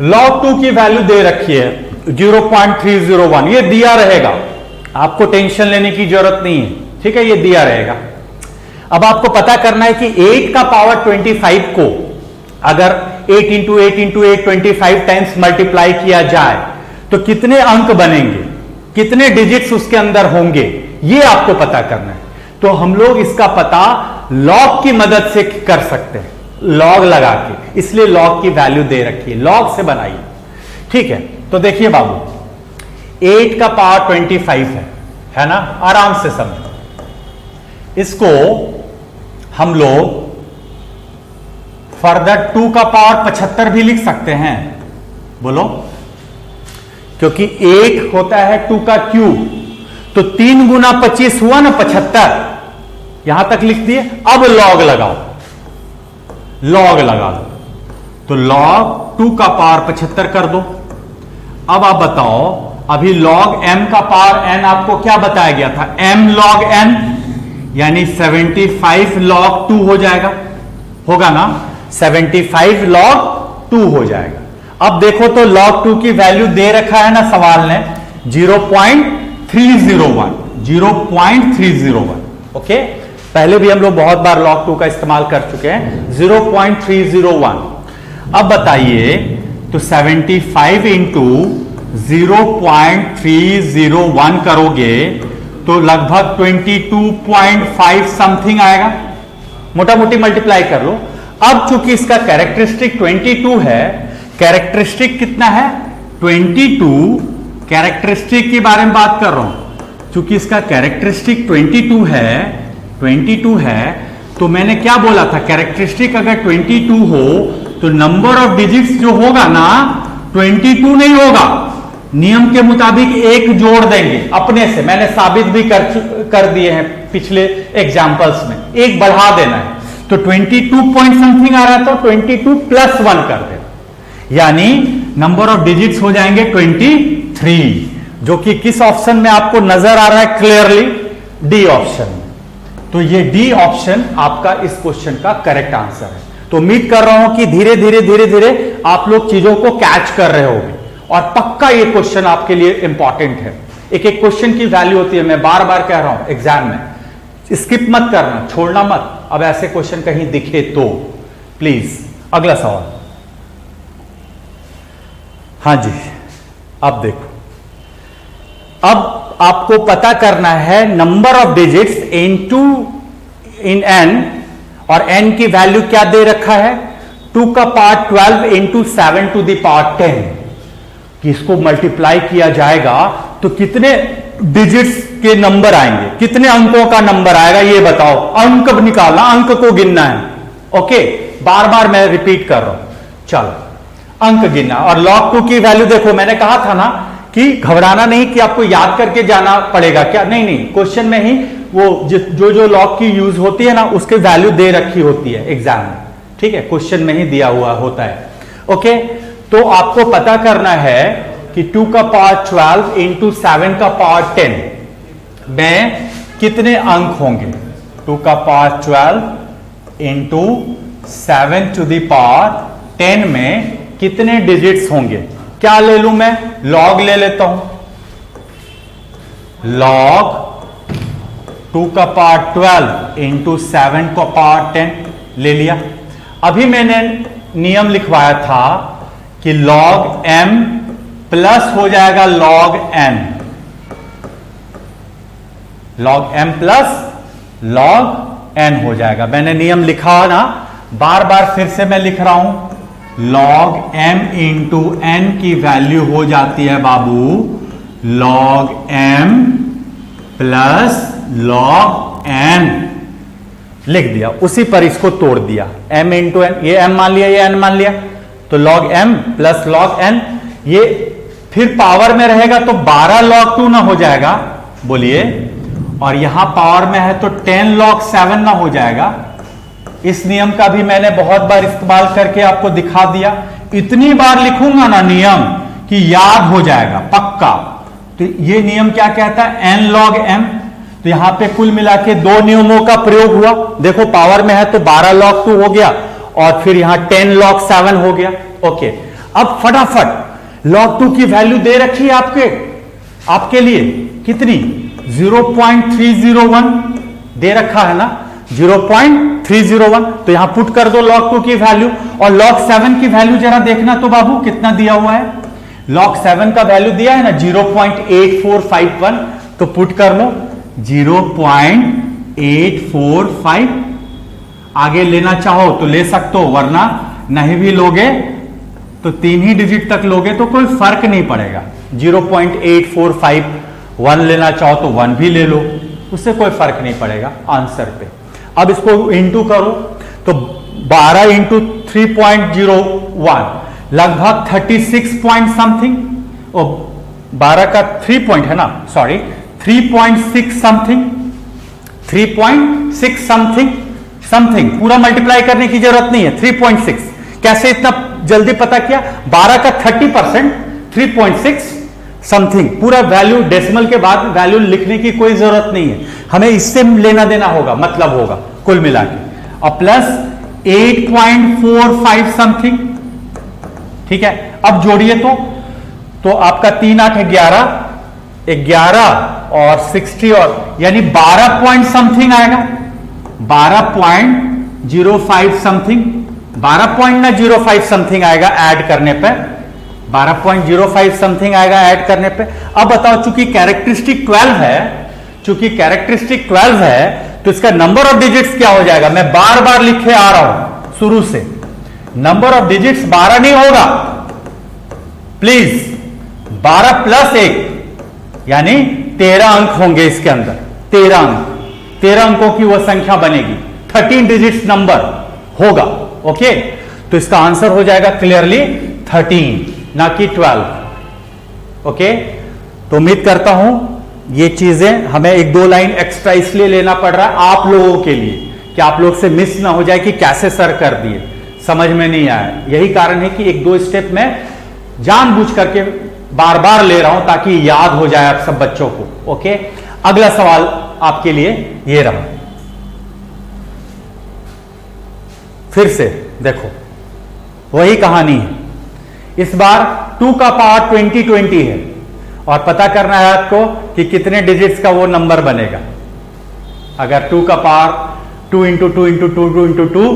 log 2 की वैल्यू दे रखी है 0.301, ये दिया रहेगा, आपको टेंशन लेने की जरूरत नहीं है, ठीक है, ये दिया रहेगा। अब आपको पता करना है कि 8 का पावर 25 को अगर 8 × 8 × 8 25 टाइम्स मल्टीप्लाई किया जाए तो कितने अंक बनेंगे, कितने डिजिट्स उसके अंदर होंगे, ये आपको पता करना है। तो हम लोग इसका पता लॉग की मदद से कर सकते हैं, लॉग लगा के, इसलिए लॉग की वैल्यू दे रखी है, लॉग से बनाइए। ठीक है, तो देखिए बाबू 8 का पावर 25 है ना, आराम से समझो। इसको हम लोग फर्दर 2 का पावर 75 भी लिख सकते हैं, बोलो, क्योंकि 8 होता है 2 का क्यूब, तो 3 गुना 25 हुआ ना 75, यहां तक लिख दिए। अब लॉग लगाओ, लॉग लगा दो, तो लॉग 2 का पावर 75 कर दो। अब आप बताओ, अभी लॉग m का पावर n आपको क्या बताया गया था, m log n, यानी 75 log 2 हो जाएगा, होगा ना, 75 log 2 हो जाएगा। अब देखो तो log 2 की वैल्यू दे रखा है ना सवाल ने, 0.301, 0.301। ओके, पहले भी हम लोग बहुत बार log 2 का इस्तेमाल कर चुके हैं, 0.301। अब बताइए, तो 75 इंटू 0.301 करोगे तो लगभग 22.5 समथिंग आएगा, मोटा मोटी मल्टीप्लाई कर लो। अब चूंकि इसका कैरेक्टरिस्टिक 22 है, कैरेक्टरिस्टिक कितना है 22, कैरेक्टरिस्टिक के बारे में बात कर रहा हूं, चूंकि इसका कैरेक्टरिस्टिक 22 है, तो मैंने क्या बोला था, कैरेक्टरिस्टिक अगर 22 हो तो नंबर ऑफ डिजिट्स जो होगा ना 22 नहीं होगा, नियम के मुताबिक एक जोड़ देंगे अपने से, मैंने साबित भी कर दिए हैं पिछले एग्जांपल्स में, एक बढ़ा देना है। तो 22 पॉइंट समथिंग आ रहा है, तो 22 प्लस 1 कर देना, यानी नंबर ऑफ डिजिट्स हो जाएंगे 23, जो कि किस ऑप्शन में आपको नजर आ रहा है क्लियरली, डी ऑप्शन में। तो ये डी ऑप्शन आपका इस क्वेश्चन का करेक्ट आंसर है। तो उम्मीद कर रहा हूं कि धीरे धीरे आप लोग चीजों को कैच कर रहे होंगे, और पक्का ये क्वेश्चन आपके लिए इंपॉर्टेंट है। एक एक क्वेश्चन की वैल्यू होती है, मैं बार बार कह रहा हूं एग्जाम में, स्किप मत करना, छोड़ना मत। अब ऐसे क्वेश्चन कहीं दिखे तो प्लीज। अगला सवाल, हाँ जी, अब देखो, अब आपको पता करना है number of digits in n, और n की वैल्यू क्या दे रखा है, 2 का power 12 into 7 to the power 10, कि इसको मल्टीप्लाई किया जाएगा तो कितने डिजिट्स के नंबर आएंगे, कितने अंकों का नंबर आएगा, ये बताओ। अंक निकालना, अंक को गिनना है। ओके, बार बार मैं रिपीट कर रहा हूं, चलो अंक गिनना। और log 2 की वैल्यू देखो, मैंने कहा था ना कि घबराना नहीं कि आपको याद करके जाना पड़ेगा क्या, नहीं, क्वेश्चन में ही वो जो log की यूज होती है ना, उसकी वैल्यू दे रखी होती है एग्जाम में, ठीक है, क्वेश्चन में ही दिया हुआ होता है। ओके, तो आपको पता करना है कि 2 का पावर 12 इंटू 7 का पावर 10 में कितने अंक होंगे, 2 का power 12 into 7 to the power 10 में कितने डिजिट्स होंगे। क्या ले लूं मैं, लॉग ले लेता हूं, लॉग 2 का पावर 12 इंटू 7 का पावर 10 ले लिया। अभी मैंने नियम लिखवाया था कि log m प्लस हो जाएगा log n, log m plus log n हो जाएगा। मैंने नियम लिखा ना, बार बार फिर से मैं लिख रहा हूं, log m इंटू n की वैल्यू हो जाती है बाबू log m plus log n, लिख दिया, उसी पर इसको तोड़ दिया, m इंटू n, ये m मान लिया, ये n मान लिया, तो log m plus log n, ये फिर पावर में रहेगा तो 12 log 2 ना हो जाएगा, बोलिए, और यहां पावर में है तो 10 log 7 ना हो जाएगा। इस नियम का भी मैंने बहुत बार इस्तेमाल करके आपको दिखा दिया, इतनी बार लिखूंगा ना नियम कि याद हो जाएगा पक्का। तो ये नियम क्या कहता है, n log m, तो यहां पे कुल मिला के 2 नियमों का प्रयोग हुआ। देखो पावर में है तो 12 log 2 हो गया, और फिर यहां 10 log 7 हो गया। ओके, अब फटाफट log 2 की वैल्यू दे रखी है आपके लिए कितनी, 0.301 दे रखा है ना, 0.301, तो यहां पुट कर दो log 2 की वैल्यू। और log 7 की वैल्यू जरा देखना तो बाबू कितना दिया हुआ है, log 7 का वैल्यू दिया है ना 0.8451, तो पुट कर लो 0.845। आगे लेना चाहो तो ले सकते हो, वरना नहीं भी लोगे तो 3 ही डिजिट तक लोगे तो कोई फर्क नहीं पड़ेगा। 0.8451 लेना चाहो तो 1 भी ले लो, उससे कोई फर्क नहीं पड़ेगा आंसर पे। अब इसको इंटू करो तो 12 इंटू 3.01 लगभग 36 पॉइंट समथिंग, 12 का 3 पॉइंट है ना, सॉरी 3.6 समथिंग, 3.6 समथिंग पूरा मल्टीप्लाई करने की जरूरत नहीं है। 3.6 कैसे इतना जल्दी पता किया? 12 का 30%, 3.6 समथिंग, पूरा वैल्यू डेसिमल के बाद वैल्यू लिखने की कोई जरूरत नहीं है, हमें इससे लेना देना होगा, मतलब होगा कुल मिला के, और प्लस 8.45 समथिंग। ठीक है, अब जोड़िए तो आपका 3 8 11 और 60 और यानी 12 पॉइंट समथिंग आएगा, 12.05 समथिंग, 12.05 समथिंग आएगा ऐड करने पे, 12.05 समथिंग आएगा ऐड करने पे। अब बताओ, चूंकि कैरेक्टरिस्टिक 12 है तो इसका नंबर ऑफ डिजिट्स क्या हो जाएगा? मैं बार बार लिखे आ रहा हूं शुरू से, नंबर ऑफ डिजिट्स 12 नहीं होगा प्लीज, 12 प्लस 1 यानी 13 अंक होंगे इसके अंदर, 13 अंकों की वह संख्या बनेगी, 13 डिजिट्स नंबर होगा। ओके, तो इसका आंसर हो जाएगा क्लियरली 13 ना कि 12। ओके, तो उम्मीद करता हूं ये चीजें हमें 1-2 लाइन एक्स्ट्रा इसलिए लेना पड़ रहा है आप लोगों के लिए कि आप लोग से मिस ना हो जाए कि कैसे सर कर दिए, समझ में नहीं आया। यही कारण है कि 1-2 स्टेप में जानबूझ करके बार बार ले रहा हूं ताकि याद हो जाए आप सब बच्चों को। ओके, अगला सवाल आपके लिए ये रहा, फिर से देखो वही कहानी है, इस बार 2 का पावर 20 है और पता करना है आपको कि कितने डिजिट्स का वो नंबर बनेगा। अगर 2 का पावर 2 इंटू 2 इंटू 2 इंटू 2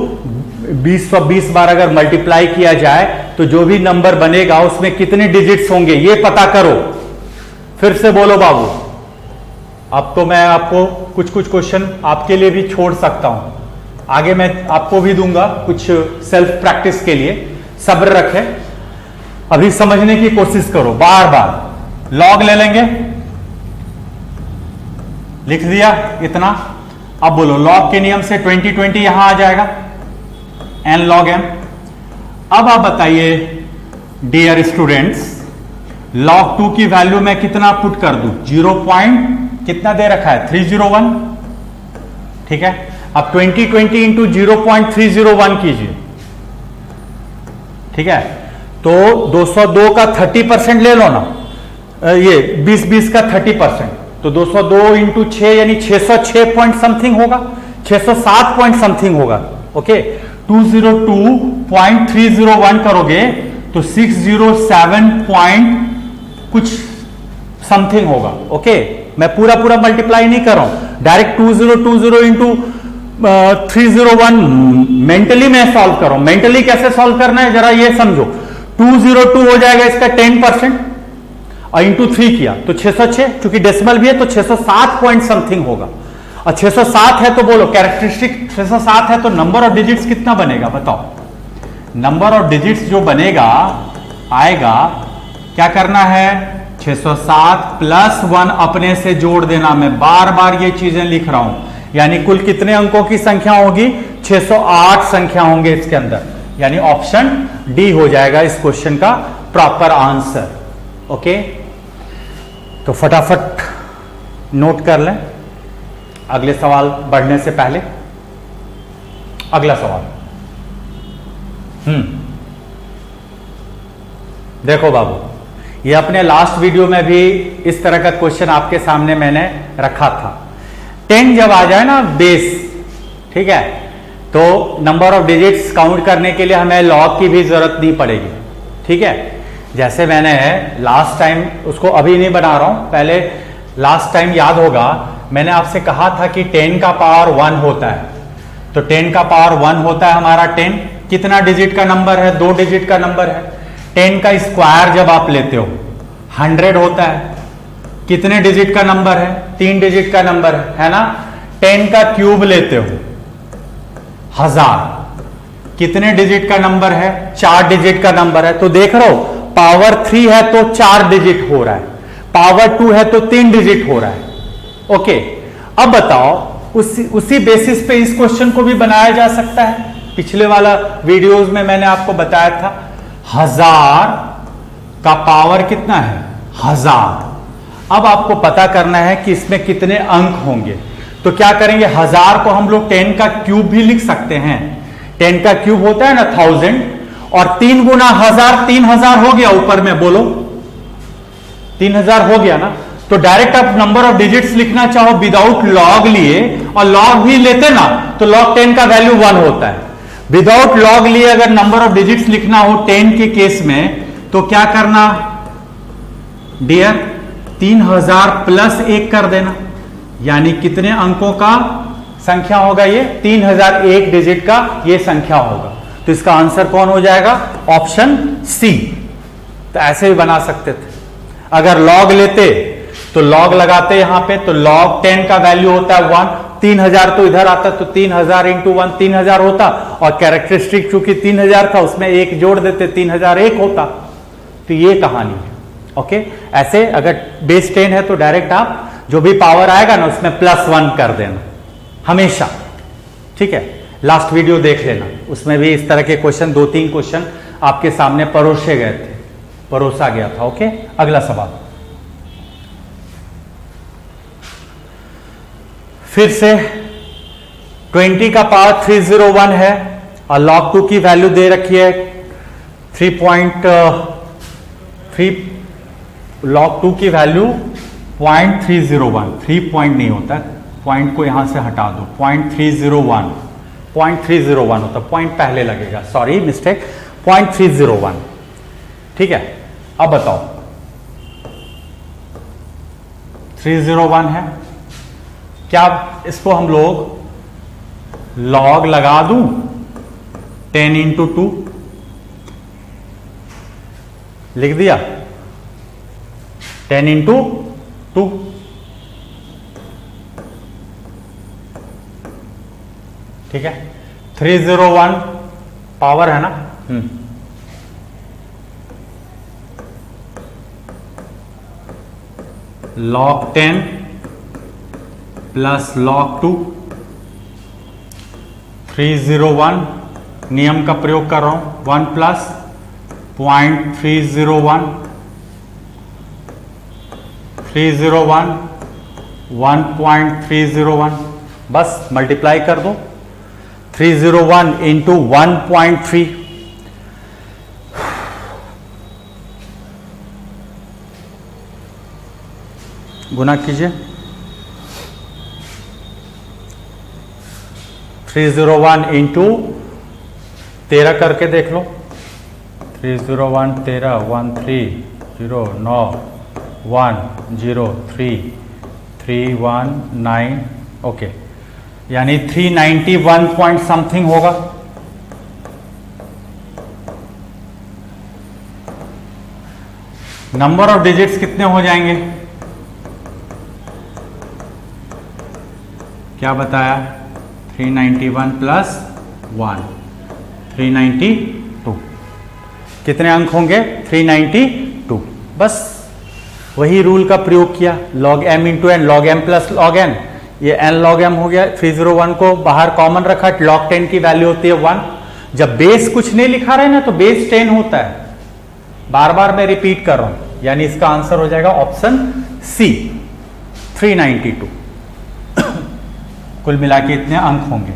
20 बार अगर मल्टीप्लाई किया जाए तो जो भी नंबर बनेगा उसमें कितने डिजिट्स होंगे ये पता करो। फिर से बोलो बाबू, अब तो मैं आपको कुछ क्वेश्चन आपके लिए भी छोड़ सकता हूं, आगे मैं आपको भी दूंगा कुछ सेल्फ प्रैक्टिस के लिए, सब्र रखें, अभी समझने की कोशिश करो बार बार। लॉग ले लेंगे, लिख दिया इतना, अब बोलो लॉग के नियम से 20 यहां आ जाएगा, n log m। अब आप बताइए डियर स्टूडेंट्स, log 2 की वैल्यू मैं कितना पुट कर दूं? 0 पॉइंट कितना दे रखा है? 301। ठीक है, अब 20 इंटू 0.301 कीजिए। ठीक है, तो 202 का 30% ले लो ना, ये 20 का 30%, तो 202 इंटू 6 यानी 606 पॉइंट समथिंग होगा, 607 पॉइंट समथिंग होगा। ओके, 202.301 करोगे तो 607 पॉइंट कुछ समथिंग होगा। ओके, मैं पूरा मल्टीप्लाई नहीं कर रहा हूं, डायरेक्ट 2020 इंटू 301 मेंटली मैं सॉल्व कर रहा हूं। मेंटली कैसे सॉल्व करना है जरा ये समझो। 202 हो जाएगा इसका 10% और इंटू 3 किया तो 606, चूंकि डेसिमल भी है तो 607 पॉइंट समथिंग होगा। और 607 है तो बोलो कैरेक्टरिस्टिक 607 है तो नंबर ऑफ डिजिट्स कितना बनेगा बताओ? नंबर ऑफ डिजिट्स जो बनेगा आएगा, क्या करना है? 607 प्लस 1 अपने से जोड़ देना। मैं बार बार ये चीजें लिख रहा हूं, यानी कुल कितने अंकों की संख्या होगी? 608 संख्या होंगे इसके अंदर, यानी ऑप्शन डी हो जाएगा इस क्वेश्चन का प्रॉपर आंसर। ओके, तो फटाफट नोट कर लें अगले सवाल बढ़ने से पहले। अगला सवाल, देखो बाबू, ये अपने लास्ट वीडियो में भी इस तरह का क्वेश्चन आपके सामने मैंने रखा था। 10 जब आ जाए ना बेस, ठीक है, तो नंबर ऑफ डिजिट्स काउंट करने के लिए हमें लॉग की भी जरूरत नहीं पड़ेगी। ठीक है, जैसे मैंने लास्ट टाइम, उसको अभी नहीं बना रहा हूं, पहले लास्ट टाइम याद होगा मैंने आपसे कहा था कि 10 का पावर 1 होता है, तो 10 का पावर 1 होता है हमारा 10, कितना डिजिट का नंबर है? 2 डिजिट का नंबर है। 10 का स्क्वायर जब आप लेते हो 100 होता है। कितने डिजिट का नंबर है? 3 डिजिट का नंबर है ना। 10 का क्यूब लेते हो 1000, कितने डिजिट का नंबर है? 4 डिजिट का नंबर है। तो देख रहे हो पावर 3 है तो 4 डिजिट हो रहा है, पावर 2 है तो 3 डिजिट हो रहा है। ओके, अब बताओ उसी बेसिस पे इस क्वेश्चन को भी बनाया जा सकता है। पिछले वाला वीडियोस में मैंने आपको बताया था 1000 का पावर कितना है? 1000। अब आपको पता करना है कि इसमें कितने अंक होंगे। तो क्या करेंगे, 1000 को हम लोग 10 का क्यूब भी लिख सकते हैं। 10 का क्यूब होता है ना 1000, और 3 गुना 1000 3000 हो गया। ऊपर में बोलो 3000 हो गया ना। तो डायरेक्ट आप नंबर ऑफ डिजिट्स लिखना चाहो विदाउट लॉग लिए, और लॉग भी लेते ना तो log 10 का वैल्यू 1 होता है। विदाउट लॉग लिए अगर नंबर ऑफ डिजिट्स लिखना हो 10 के केस में तो क्या करना डियर, 3000 प्लस 1 कर देना, यानी कितने अंकों का संख्या होगा ये? 3001 डिजिट का ये संख्या होगा। तो इसका आंसर कौन हो जाएगा? Option C. तो ऐसे भी बना सकते थे। अगर लॉग लेते तो लॉग लगाते यहां पे, तो log 10 का वैल्यू होता है 1, 3000 तो इधर आता तो 3000 इंटू 1 3000 होता, और कैरेक्टरिस्टिक चूंकि 3000 था उसमें 1 जोड़ देते 3001 होता। तो ये कहानी है। ओके, ऐसे अगर बेस 10 है तो डायरेक्ट आप जो भी पावर आएगा ना उसमें +1 कर देना हमेशा। ठीक है, लास्ट वीडियो देख लेना, उसमें भी इस तरह के क्वेश्चन 2-3 क्वेश्चन आपके सामने परोसे गए थे, परोसा गया था। ओके, अगला सवाल फिर से 20 का पावर 301 है और log 2 की वैल्यू दे रखी है 3.3, log 2 की वैल्यू 0.301, 3 पॉइंट नहीं होता, पॉइंट को यहां से हटा दो, 0.301 होता, पॉइंट पहले लगेगा, सॉरी मिस्टेक, 0.301। ठीक है, अब बताओ 301 है, क्या इसको हम लोग लॉग लगा दूं 10 इंटू 2, लिख दिया 10 इंटू 2। ठीक है, 301 पावर है ना, log 10 प्लस log 2, 301 नियम का प्रयोग कर रहा हूं, 1 प्लस 0.301, 1.301, बस मल्टीप्लाई कर दो, 301 इंटू 1.3, गुना कीजिए, 301 इंटू 13 करके देख लो, 301 13 1309103 ओके, यानी 391 पॉइंट समथिंग होगा। नंबर ऑफ डिजिट्स कितने हो जाएंगे? क्या बताया? 391 प्लस 1 392। कितने अंक होंगे? 392। बस वही रूल का प्रयोग किया, log m into n, log m plus log n, ये n log m हो गया। 301 को बाहर कॉमन रखा, log 10 की वैल्यू होती है 1। जब बेस कुछ नहीं लिखा रहे ना तो बेस 10 होता है, बार बार मैं रिपीट कर रहा हूं, यानी इसका आंसर हो जाएगा ऑप्शन सी 392। कुल मिला के इतने अंक होंगे।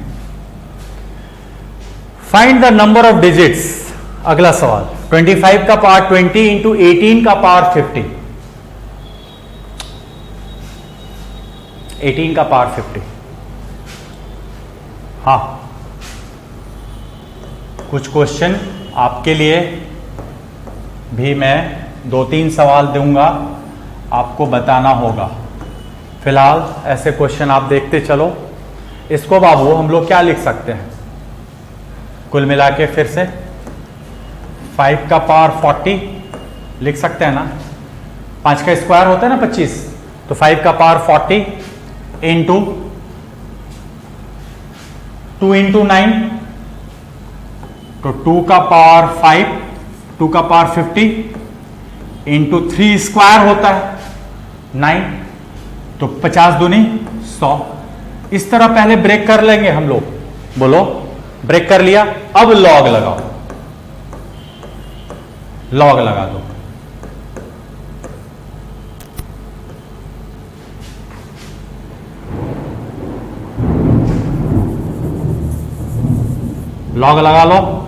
Find the number of digits. अगला सवाल, 25 का पावर 20 इंटू 18 का पावर 50, 18 का पावर 50। हाँ, कुछ क्वेश्चन आपके लिए भी मैं 2-3 सवाल दूंगा, आपको बताना होगा। फिलहाल ऐसे क्वेश्चन आप देखते चलो। इसको बाबू हम लोग क्या लिख सकते हैं? कुल मिला के फिर से 5 का पावर 40 लिख सकते हैं ना, 5 का स्क्वायर होता है ना 25, तो 5 का पावर 40 इंटू 2 इंटू 9, तो 2 का पावर 5, 2 का पावर 50 इंटू 3 स्क्वायर होता है 9, तो 50 दूनी 100। इस तरह पहले ब्रेक कर लेंगे हम लोग। बोलो, ब्रेक कर लिया। अब लॉग लगाओ, लॉग लगा दो। लॉग लगा लो।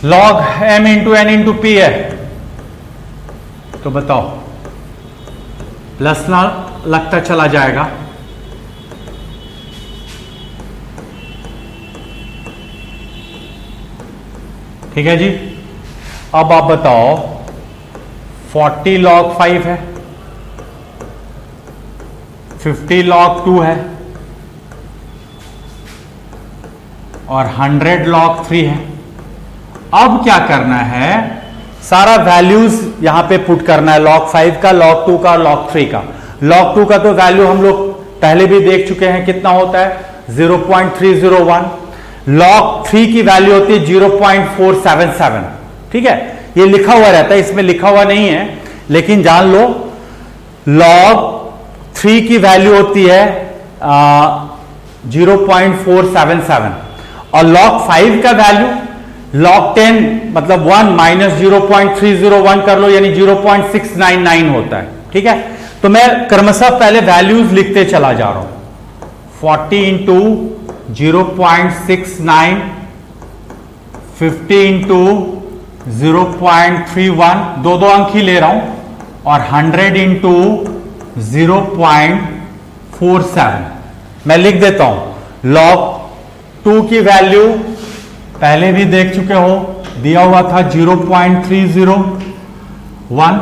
Log m into n into P है, तो बताओ प्लस ना लगता चला जाएगा। ठीक है जी। अब आप बताओ 40 log 5 है, 50 log 2 है और 100 log 3 है। अब क्या करना है, सारा वैल्यूज यहां पे पुट करना है, log 5 का, log 2 का, log 3 का। log 2 का तो वैल्यू हम लोग पहले भी देख चुके हैं, कितना होता है 0.301। log 3 की वैल्यू होती है 0.477। ठीक है, ये लिखा हुआ रहता है, इसमें लिखा हुआ नहीं है, लेकिन जान लो log 3 की वैल्यू होती है 0.477 और log 5 का वैल्यू log 10 मतलब 1 माइनस 0.301 कर लो, यानी 0.699 होता है। ठीक है, तो मैं क्रमशः पहले वैल्यूज लिखते चला जा रहा हूं। 40 इंटू 0.69, 50 इंटू 0.31, दो अंक ही ले रहा हूं, और 100 इंटू 0.47 मैं लिख देता हूं। log 2 की वैल्यू पहले भी देख चुके हो, दिया हुआ था 0.301।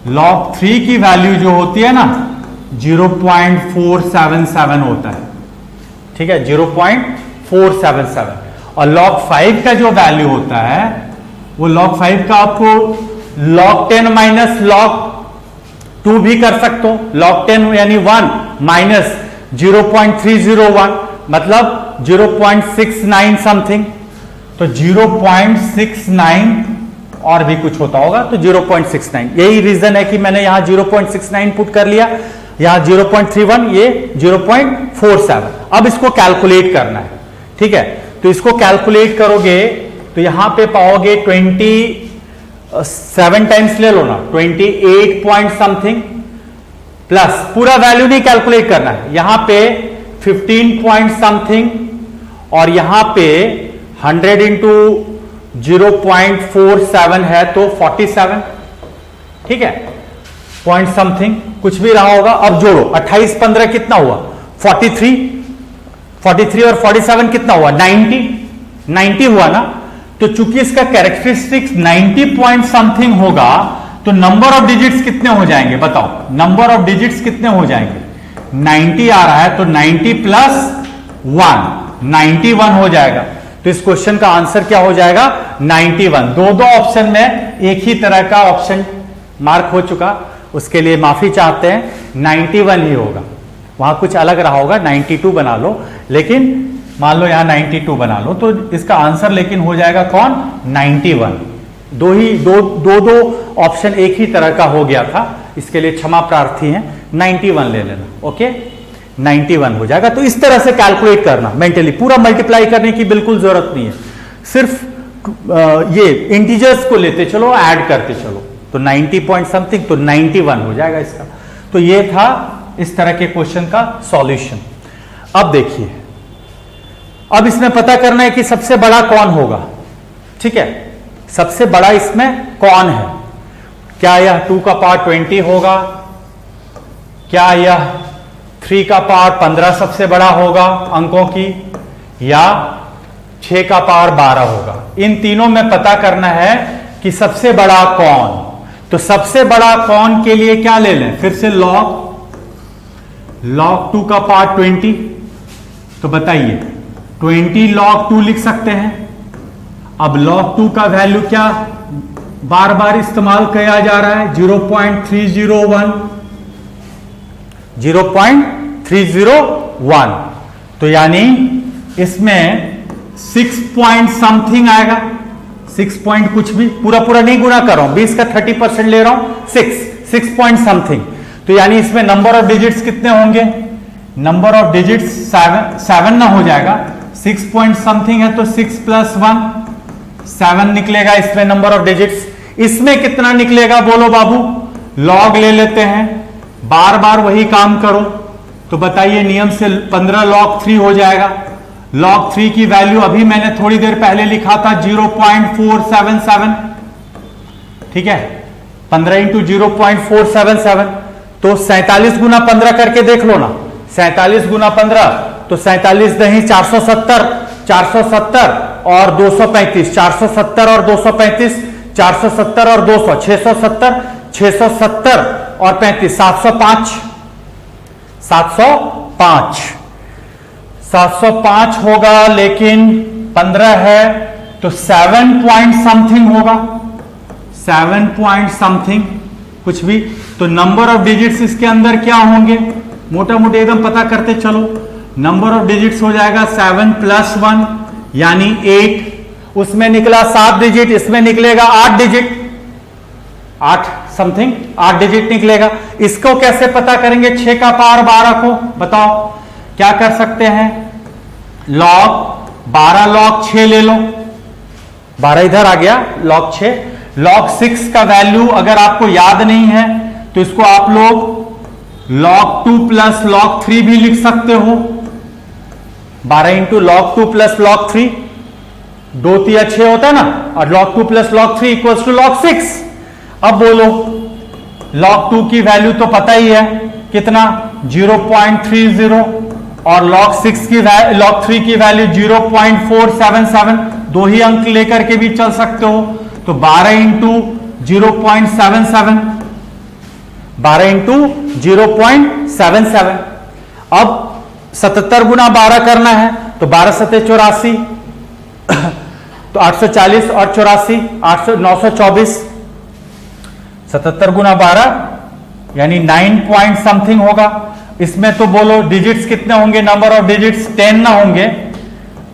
log 3 की वैल्यू जो होती है ना 0.477 होता है। ठीक है, 0.477। और log 5 का जो वैल्यू होता है वो log 5 का आपको log 10 माइनस log 2 भी कर सकते हो। log 10 यानी 1 माइनस 0.301 मतलब 0.69 समथिंग, तो 0.69 और भी कुछ होता होगा, तो 0.69। यही रीजन है कि मैंने यहां 0.69 पुट कर लिया, यहां 0.31, ये 0.47। अब इसको कैलकुलेट करना है। ठीक है, तो इसको कैलकुलेट करोगे तो यहां पे पाओगे 27 टाइम्स ले लो ना, 28 पॉइंट समथिंग प्लस, पूरा वैल्यू नहीं कैलकुलेट करना है, यहां पे 15 पॉइंट समथिंग और यहां पे 100 इंटू 0.47 है तो 47। ठीक है, पॉइंट समथिंग कुछ भी रहा होगा। अब जोड़ो, 28 15 कितना हुआ 43, 43 और 47 कितना हुआ 90 हुआ ना। तो चूंकि इसका कैरेक्टरिस्टिक्स 90 पॉइंट समथिंग होगा, तो नंबर ऑफ डिजिट्स कितने हो जाएंगे बताओ, नंबर ऑफ डिजिट्स कितने हो जाएंगे, 90 आ रहा है तो 90 प्लस 1 91 हो जाएगा। तो इस क्वेश्चन का आंसर क्या हो जाएगा 91। दो ऑप्शन में एक ही तरह का ऑप्शन मार्क हो चुका, उसके लिए माफी चाहते हैं, 91 ही होगा। वहां कुछ अलग रहा होगा, 92 बना लो, लेकिन मान लो यहां 92 बना लो, तो इसका आंसर लेकिन हो जाएगा कौन 91। दो ऑप्शन एक ही तरह का हो गया था, इसके लिए क्षमा प्रार्थी हैं, 91 ले लेना। ओके, 91 हो जाएगा। तो इस तरह से कैलकुलेट करना मेंटली, पूरा मल्टीप्लाई करने की बिल्कुल जरूरत नहीं है, सिर्फ ये इंटीजर्स को लेते चलो, ऐड करते चलो, तो 90 पॉइंट समथिंग, तो 91 हो जाएगा इसका। तो ये था इस तरह के क्वेश्चन का सॉल्यूशन। अब देखिए, अब इसमें पता करना है कि सबसे बड़ा कौन होगा। ठीक है, सबसे बड़ा इसमें कौन है, क्या यह 2 का पावर 20 होगा, क्या यह 3 का पावर 15 सबसे बड़ा होगा अंकों की, या 6 का पावर 12 होगा। इन तीनों में पता करना है कि सबसे बड़ा कौन। तो सबसे बड़ा कौन के लिए क्या ले लें, फिर से लॉग log 2 का पार्ट 20, तो बताइए 20 log 2 लिख सकते हैं। अब log 2 का वैल्यू क्या बार बार इस्तेमाल किया जा रहा है, 0.301, 0.301, तो यानी इसमें 6 पॉइंट समथिंग आएगा, 6 पॉइंट कुछ भी, पूरा पूरा नहीं गुणा कर रहा हूं, 20 का 30% ले रहा हूं, 6 पॉइंट समथिंग, तो यानी इसमें नंबर ऑफ डिजिट्स कितने होंगे, नंबर ऑफ डिजिट्स 7 ना हो जाएगा, 6 पॉइंट समथिंग है तो 6 + 1 7 निकलेगा इसमें नंबर ऑफ डिजिट्स। इसमें कितना निकलेगा बोलो बाबू, लॉग ले लेते हैं, बार बार वही काम करो, तो बताइए नियम से 15 log 3 हो जाएगा। log 3 की वैल्यू अभी मैंने थोड़ी देर पहले लिखा था 0.477, ठीक है, 15 × 0.477, तो 47 गुना 15 करके देख लो ना, 47 गुना 15 तो 47 नहीं 470, 470 और 235, 470 और 235, 470 और 200, 670, 670 और 35, 705, 705, 705 होगा, लेकिन 15 है तो 7 पॉइंट समथिंग होगा, 7 पॉइंट समथिंग कुछ भी, तो नंबर ऑफ डिजिट्स इसके अंदर क्या होंगे, मोटा मोटे एकदम पता करते चलो, नंबर ऑफ डिजिट्स हो जाएगा 7 + 1 यानी 8, उसमें निकला 7 डिजिट, इसमें निकलेगा 8 डिजिट, 8 समथिंग 8 डिजिट निकलेगा। इसको कैसे पता करेंगे 6 का पावर 12 को, बताओ क्या कर सकते हैं, log 12 log 6 ले लो, 12 इधर आ गया, log 6, log 6 का वैल्यू अगर आपको याद नहीं है तो इसको आप लोग log 2 + log 3 भी लिख सकते हो, 12 × log 2 + log 3, 2 × 3 = 6 होता है ना, और log 2 + log 3 = log 6। अब बोलो log 2 की वैल्यू तो पता ही है कितना, 0.30, और log 3 की वैल्यू 0.477, 2 ही अंक लेकर के भी चल सकते हो, तो 12 × 0.77, 12 × 0.77। अब 77 गुना 12 करना है, तो 12 × 7 = 84, तो 840 और 84 924, 77 गुना 12 यानी 9 पॉइंट समथिंग होगा। इसमें तो बोलो डिजिट्स कितने होंगे, नंबर ऑफ डिजिट्स 10 ना होंगे,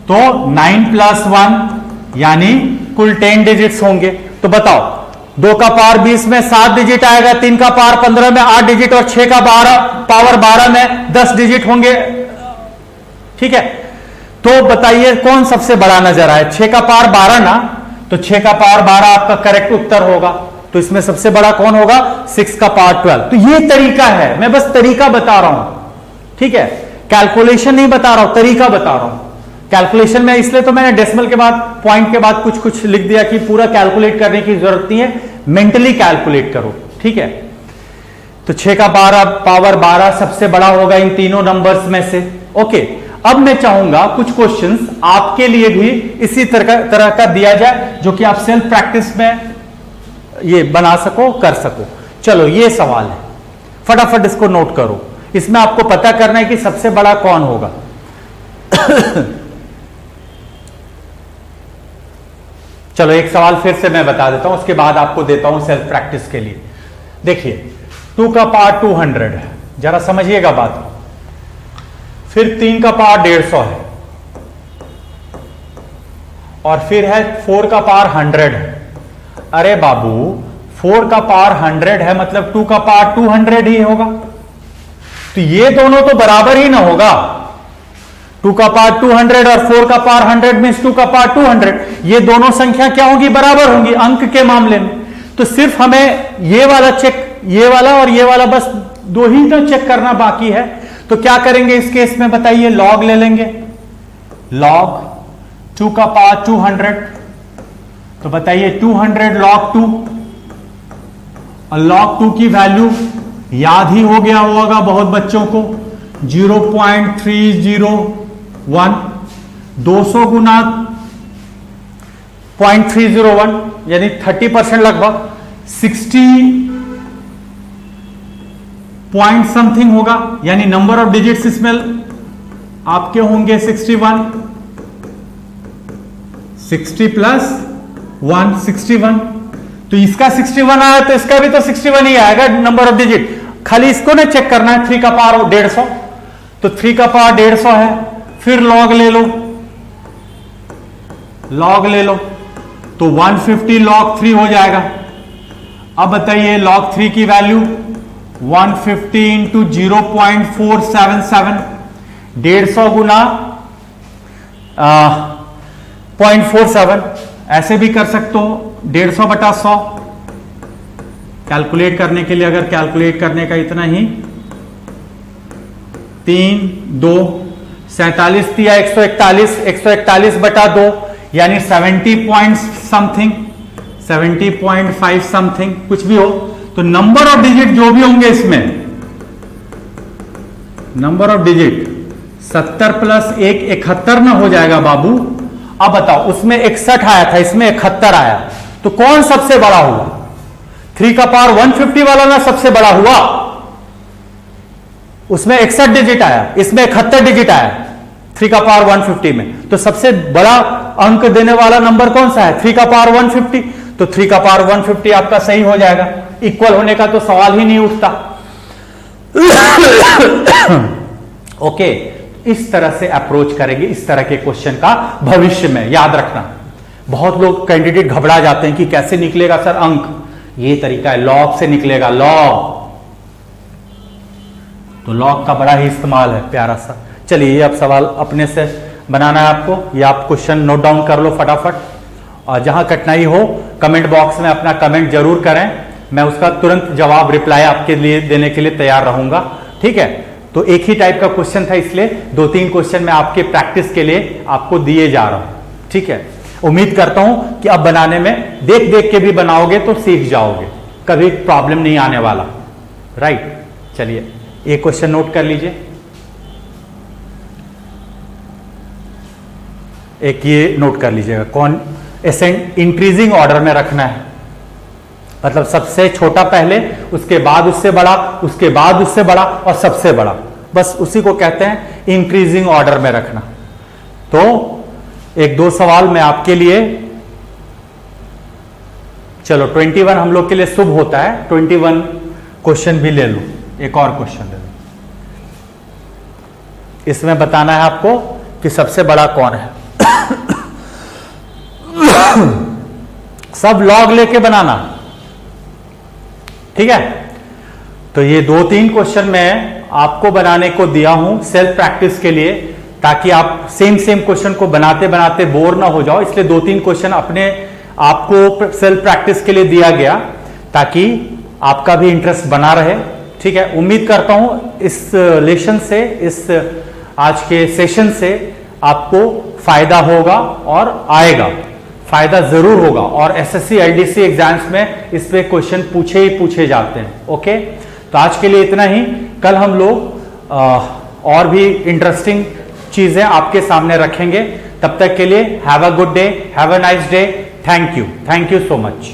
तो 9 + 1 यानी कुल 10 डिजिट्स होंगे। तो बताओ 2 का पावर 20 में 7 डिजिट आएगा, 3 का पावर 15 में 8 डिजिट, और 6 का पावर 12 में 10 डिजिट होंगे, ठीक है। तो बताइए कौन सबसे बड़ा नजर आए, 6 का पावर 12 ना, तो 6 का पावर 12 आपका करेक्ट उत्तर होगा, तो इसमें सबसे बड़ा कौन होगा, 6 का पावर 12। तो ये तरीका है, मैं बस तरीका बता रहा हूं, ठीक है, कैलकुलेशन नहीं बता रहा हूं, तरीका बता रहा हूं। कैलकुलेशन में इसलिए तो मैंने डेसिमल के बाद, पॉइंट के बाद कुछ कुछ लिख दिया कि पूरा कैलकुलेट करने की जरूरत नहीं है, मेंटली कैलकुलेट करो, ठीक है। तो 6 का पावर 12 सबसे बड़ा होगा इन तीनों नंबर्स में से, ओके। अब मैं चाहूंगा कुछ क्वेश्चंस आपके लिए भी इसी तरह का दिया जाए, जो कि आप सेल्फ प्रैक्टिस में ये बना सको, कर सको। चलो ये सवाल है, फटाफट इसको नोट करो, इसमें आपको पता करना है कि सबसे बड़ा कौन होगा। चलो एक सवाल फिर से मैं बता देता हूं, उसके बाद आपको देता हूं सेल्फ प्रैक्टिस के लिए। देखिए 2 का पावर 200 है, जरा समझिएगा बात। फिर 3 का पावर 150 है, और फिर है 4 का पावर 100 है। अरे बाबू 4 का पावर 100 है, मतलब 2 का पावर 200 ही होगा, तो ये दोनों तो बराबर ही ना होगा। 2 का पावर 200 और 4 का पावर 100 मींस 2 का पावर 200, ये दोनों संख्या क्या होंगी, बराबर होंगी अंक के मामले में। तो सिर्फ हमें ये वाला चेक, ये वाला और ये वाला, बस 2 ही तो चेक करना बाकी है। तो क्या करेंगे इस केस में बताइए, लॉग ले लेंगे, लॉग 2 का पावर 200, तो बताइए 200 log 2, और log 2 की वैल्यू याद ही हो गया होगा बहुत बच्चों को, 0.301, 200 गुना 0.301 यानी 30% लगभग, 60 पॉइंट समथिंग होगा, यानी नंबर ऑफ डिजिट्स इसमें आपके होंगे 61, 60 प्लस 1 61। तो इसका 61 आया तो इसका भी तो 61 ही आएगा नंबर ऑफ डिजिट। खाली इसको ना चेक करना है, 3 का पावर 150, तो 3 का पावर 150 है। फिर लॉग ले लो, लॉग ले लो तो 150 log 3 हो जाएगा। अब बताइए log 3 की वैल्यू 150 इंटू 0.477, 150 गुना 0.47, ऐसे भी कर सकते हो 150 बटा 100। कैलकुलेट करने के लिए अगर कैलकुलेट करने का इतना ही 3 2 47 दिया 141, 141 बटा 2 यानी 70 पॉइंट समथिंग, 70.5 समथिंग कुछ भी हो। तो नंबर ऑफ डिजिट जो भी होंगे इसमें, नंबर ऑफ डिजिट 70 प्लस 1 71 ना हो जाएगा बाबू। अब बताओ, उसमें 61 आया था, इसमें 71 आया, तो कौन सबसे बड़ा हुआ? 3 का पावर 150 वाला ना सबसे बड़ा हुआ, उसमें 61 डिजिट आया, इसमें 71 डिजिट आया 3 का पावर 150 में। तो सबसे बड़ा अंक देने वाला नंबर कौन सा है? 3 का पावर 150। तो 3 का पावर 150 आपका सही हो जाएगा, इक्वल होने का तो सवाल ही नहीं उठता। ओके, इस तरह से अप्रोच करेंगे इस तरह के क्वेश्चन का भविष्य में। याद रखना, बहुत लोग कैंडिडेट घबरा जाते हैं कि कैसे निकलेगा सर अंक। ये तरीका है, लॉग से निकलेगा, लॉग। तो लॉग का बड़ा ही इस्तेमाल है, प्यारा सा। चलिए, ये अब सवाल अपने से बनाना है आपको, ये आप क्वेश्चन नोट डाउन कर लो फटाफट, और जहां कठिनाई हो कमेंट बॉक्स में अपना कमेंट जरूर करें, मैं उसका तुरंत जवाब रिप्लाई आपके लिए देने के लिए तैयार रहूंगा। ठीक है, तो एक ही टाइप का क्वेश्चन था, इसलिए 2-3 क्वेश्चन मैं आपके प्रैक्टिस के लिए आपको दिए जा रहा हूं। ठीक है, उम्मीद करता हूं कि अब बनाने में देख देख के भी बनाओगे तो सीख जाओगे, कभी प्रॉब्लम नहीं आने वाला। राइट, चलिए एक क्वेश्चन नोट कर लीजिए। एक ये नोट कर लीजिएगा, कौन एसेंट इंक्रीजिंग ऑर्डर में रखना है, मतलब सबसे छोटा पहले, उसके बाद उससे बड़ा, उसके बाद उससे बड़ा और सबसे बड़ा, बस उसी को कहते हैं इंक्रीजिंग ऑर्डर में रखना। तो 1-2 सवाल मैं आपके लिए, चलो 21 हम लोग के लिए शुभ होता है, 21 क्वेश्चन भी ले लो, एक और क्वेश्चन ले लो। इसमें बताना है आपको कि सबसे बड़ा कौन है। सब लॉग लेके बनाना, ठीक है। तो ये 2-3 क्वेश्चन मैं आपको बनाने को दिया हूं सेल्फ प्रैक्टिस के लिए, ताकि आप सेम क्वेश्चन को बनाते बनाते बोर ना हो जाओ। इसलिए 2-3 क्वेश्चन अपने आपको सेल्फ प्रैक्टिस के लिए दिया गया, ताकि आपका भी इंटरेस्ट बना रहे। ठीक है, उम्मीद करता हूं इस लेसन से, इस आज के सेशन से आपको फायदा होगा और आएगा, फायदा जरूर होगा। और एसएससी एलडीसी एग्जाम्स में इस पे क्वेश्चन पूछे ही पूछे जाते हैं। ओके, तो आज के लिए इतना ही। कल हम लोग और भी इंटरेस्टिंग चीजें आपके सामने रखेंगे। तब तक के लिए have a good day, have a nice day. Thank you so much.